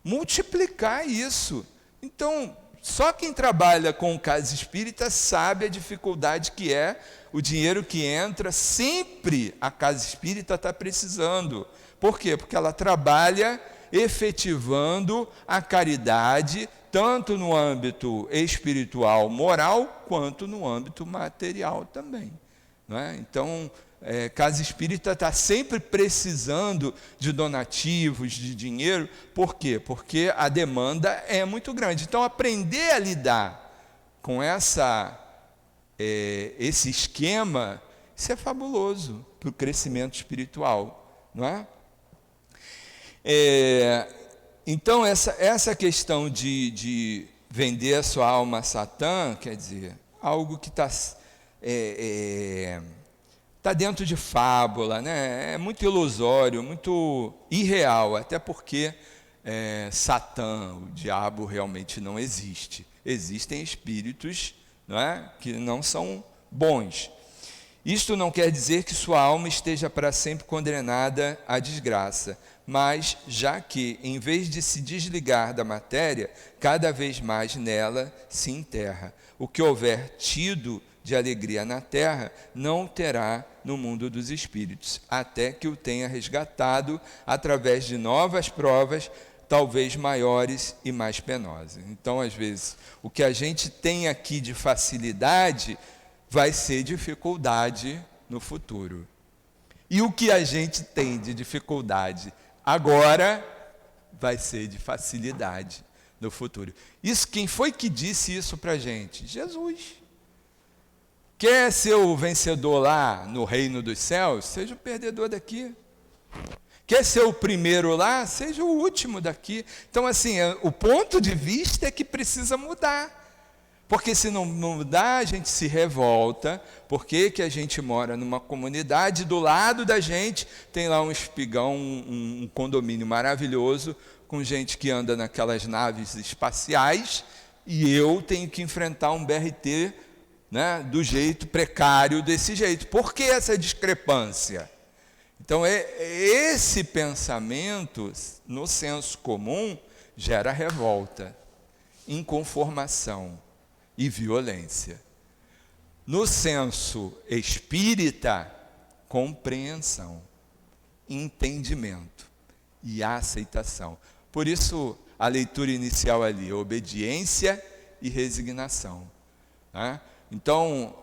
multiplicar isso. Então, só quem trabalha com casa espírita sabe a dificuldade que é o dinheiro que entra, sempre a casa espírita está precisando. Por quê? Porque ela trabalha efetivando a caridade, tanto no âmbito espiritual, moral, quanto no âmbito material também. Não é? Então, casa espírita está sempre precisando de donativos, de dinheiro. Por quê? Porque a demanda é muito grande. Então, aprender a lidar com esse esquema, isso é fabuloso para o crescimento espiritual, não é? Então, essa questão de vender a sua alma a Satã, quer dizer, algo que está dentro de fábula, né? É muito ilusório, muito irreal, até porque Satã, o diabo, realmente não existe. Existem espíritos, não é? Que não são bons. Isto não quer dizer que sua alma esteja para sempre condenada à desgraça, mas já que, em vez de se desligar da matéria, cada vez mais nela se enterra. O que houver tido de alegria na terra, não terá no mundo dos espíritos, até que o tenha resgatado através de novas provas, talvez maiores e mais penosas. Então, às vezes, o que a gente tem aqui de facilidade vai ser dificuldade no futuro. E o que a gente tem de dificuldade agora vai ser de facilidade no futuro. Isso, quem foi que disse isso para a gente? Jesus. Quer ser o vencedor lá no reino dos céus? Seja o perdedor daqui. Quer ser o primeiro lá? Seja o último daqui. Então, assim, o ponto de vista é que precisa mudar. Porque se não mudar, a gente se revolta. Por que a gente mora numa comunidade, do lado da gente tem lá um espigão, um condomínio maravilhoso, com gente que anda naquelas naves espaciais, e eu tenho que enfrentar um BRT né, do jeito precário, desse jeito. Por que essa discrepância? Então, esse pensamento, no senso comum, gera revolta, inconformação e violência. No senso espírita, compreensão, entendimento e aceitação. Por isso, a leitura inicial ali, obediência e resignação, né? Então,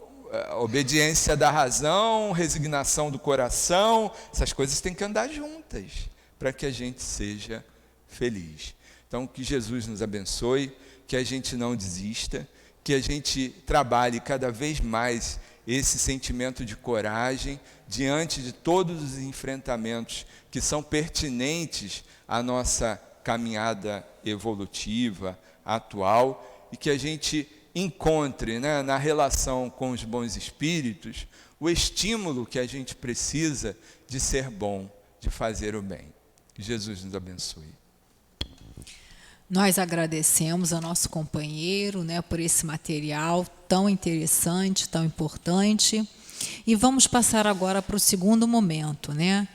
obediência da razão, resignação do coração, essas coisas têm que andar juntas para que a gente seja feliz. Então, que Jesus nos abençoe, que a gente não desista, que a gente trabalhe cada vez mais esse sentimento de coragem diante de todos os enfrentamentos que são pertinentes à nossa caminhada evolutiva atual, e que a gente encontre, né, na relação com os bons espíritos o estímulo que a gente precisa de ser bom, de fazer o bem. Que Jesus nos abençoe. Nós agradecemos ao nosso companheiro, né, por esse material tão interessante, tão importante. E vamos passar agora para o segundo momento, né,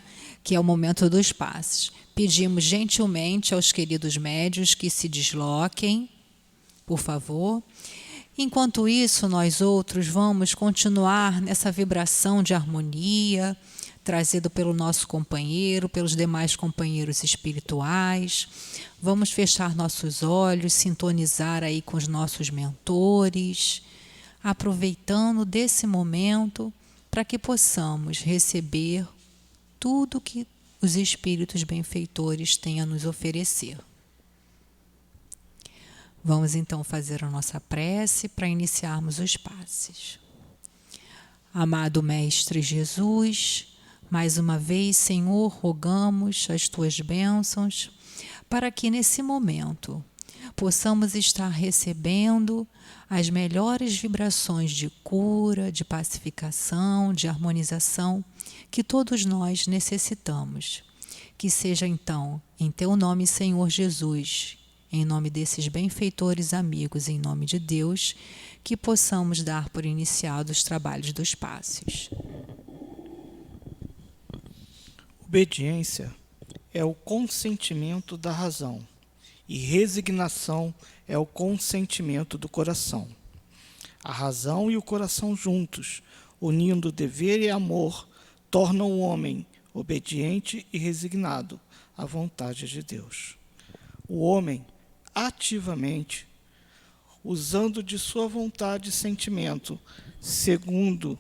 que é o momento dos passes. Pedimos gentilmente aos queridos médios que se desloquem, por favor. Enquanto isso, nós outros vamos continuar nessa vibração de harmonia, trazido pelo nosso companheiro, pelos demais companheiros espirituais. Vamos fechar nossos olhos, sintonizar aí com os nossos mentores, aproveitando desse momento para que possamos receber tudo que os espíritos benfeitores têm a nos oferecer. Vamos então fazer a nossa prece para iniciarmos os passes. Amado Mestre Jesus, mais uma vez, Senhor, rogamos as Tuas bênçãos para que nesse momento possamos estar recebendo as melhores vibrações de cura, de pacificação, de harmonização que todos nós necessitamos. Que seja então, em Teu nome, Senhor Jesus, em nome desses benfeitores amigos, em nome de Deus, que possamos dar por iniciados os trabalhos dos passes. Obediência é o consentimento da razão e resignação é o consentimento do coração. A razão e o coração juntos, unindo dever e amor, tornam o homem obediente e resignado à vontade de Deus. O homem, ativamente, usando de sua vontade e sentimento, segundo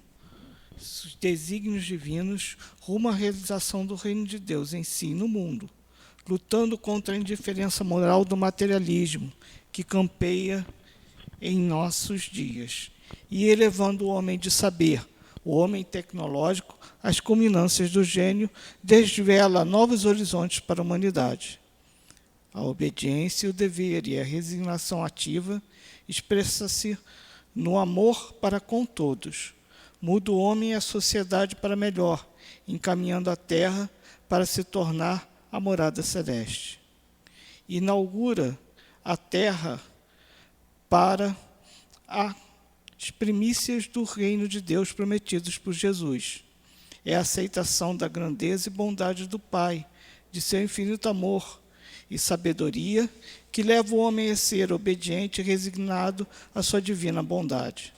os desígnios divinos, rumo à realização do reino de Deus em si no mundo, lutando contra a indiferença moral do materialismo que campeia em nossos dias, e elevando o homem de saber, o homem tecnológico, às culminâncias do gênio, desvela novos horizontes para a humanidade. A obediência, o dever e a resignação ativa expressa-se no amor para com todos. Muda o homem e a sociedade para melhor, encaminhando a terra para se tornar a morada celeste. Inaugura a terra para as primícias do reino de Deus prometidos por Jesus. É a aceitação da grandeza e bondade do Pai, de seu infinito amor e sabedoria, que leva o homem a ser obediente e resignado à sua divina bondade.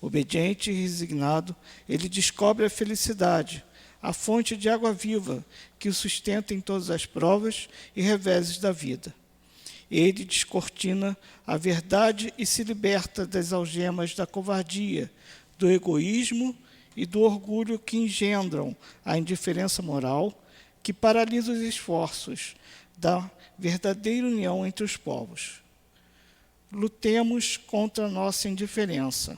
Obediente e resignado, ele descobre a felicidade, a fonte de água viva que o sustenta em todas as provas e reveses da vida. Ele descortina a verdade e se liberta das algemas da covardia, do egoísmo e do orgulho que engendram a indiferença moral, que paralisa os esforços da verdadeira união entre os povos. Lutemos contra a nossa indiferença.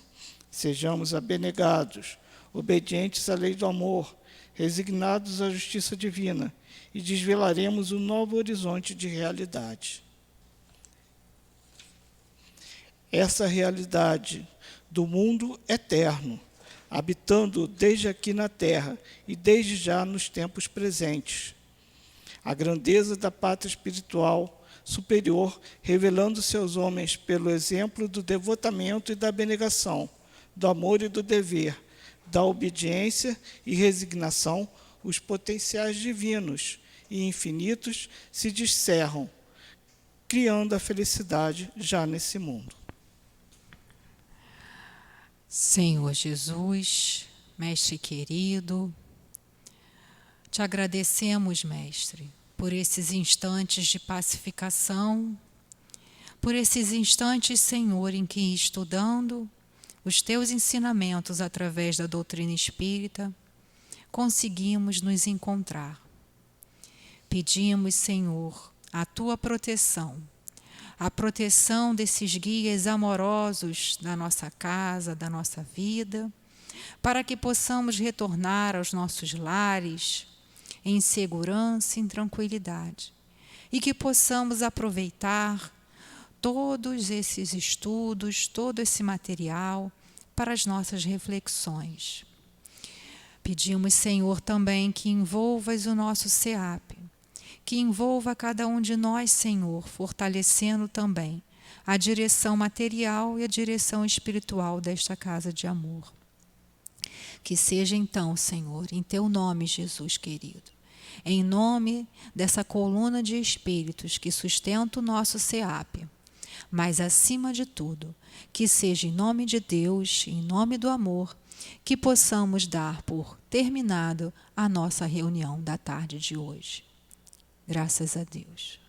Sejamos abnegados, obedientes à lei do amor, resignados à justiça divina, e desvelaremos um novo horizonte de realidade. Essa realidade do mundo eterno, habitando desde aqui na terra e desde já nos tempos presentes. A grandeza da pátria espiritual superior, revelando seus homens pelo exemplo do devotamento e da abnegação, do amor e do dever, da obediência e resignação, os potenciais divinos e infinitos se descerram, criando a felicidade já nesse mundo. Senhor Jesus, Mestre querido, te agradecemos, Mestre, por esses instantes de pacificação, por esses instantes, Senhor, em que, estudando os teus ensinamentos através da doutrina espírita, conseguimos nos encontrar. Pedimos, Senhor, a tua proteção, a proteção desses guias amorosos da nossa casa, da nossa vida, para que possamos retornar aos nossos lares em segurança e em tranquilidade, e que possamos aproveitar todos esses estudos, todo esse material para as nossas reflexões. Pedimos, Senhor, também que envolvas o nosso SEAP, que envolva cada um de nós, Senhor, fortalecendo também a direção material e a direção espiritual desta casa de amor. Que seja então, Senhor, em teu nome, Jesus querido, em nome dessa coluna de espíritos que sustenta o nosso SEAP, mas acima de tudo, que seja em nome de Deus, em nome do amor, que possamos dar por terminado a nossa reunião da tarde de hoje. Graças a Deus.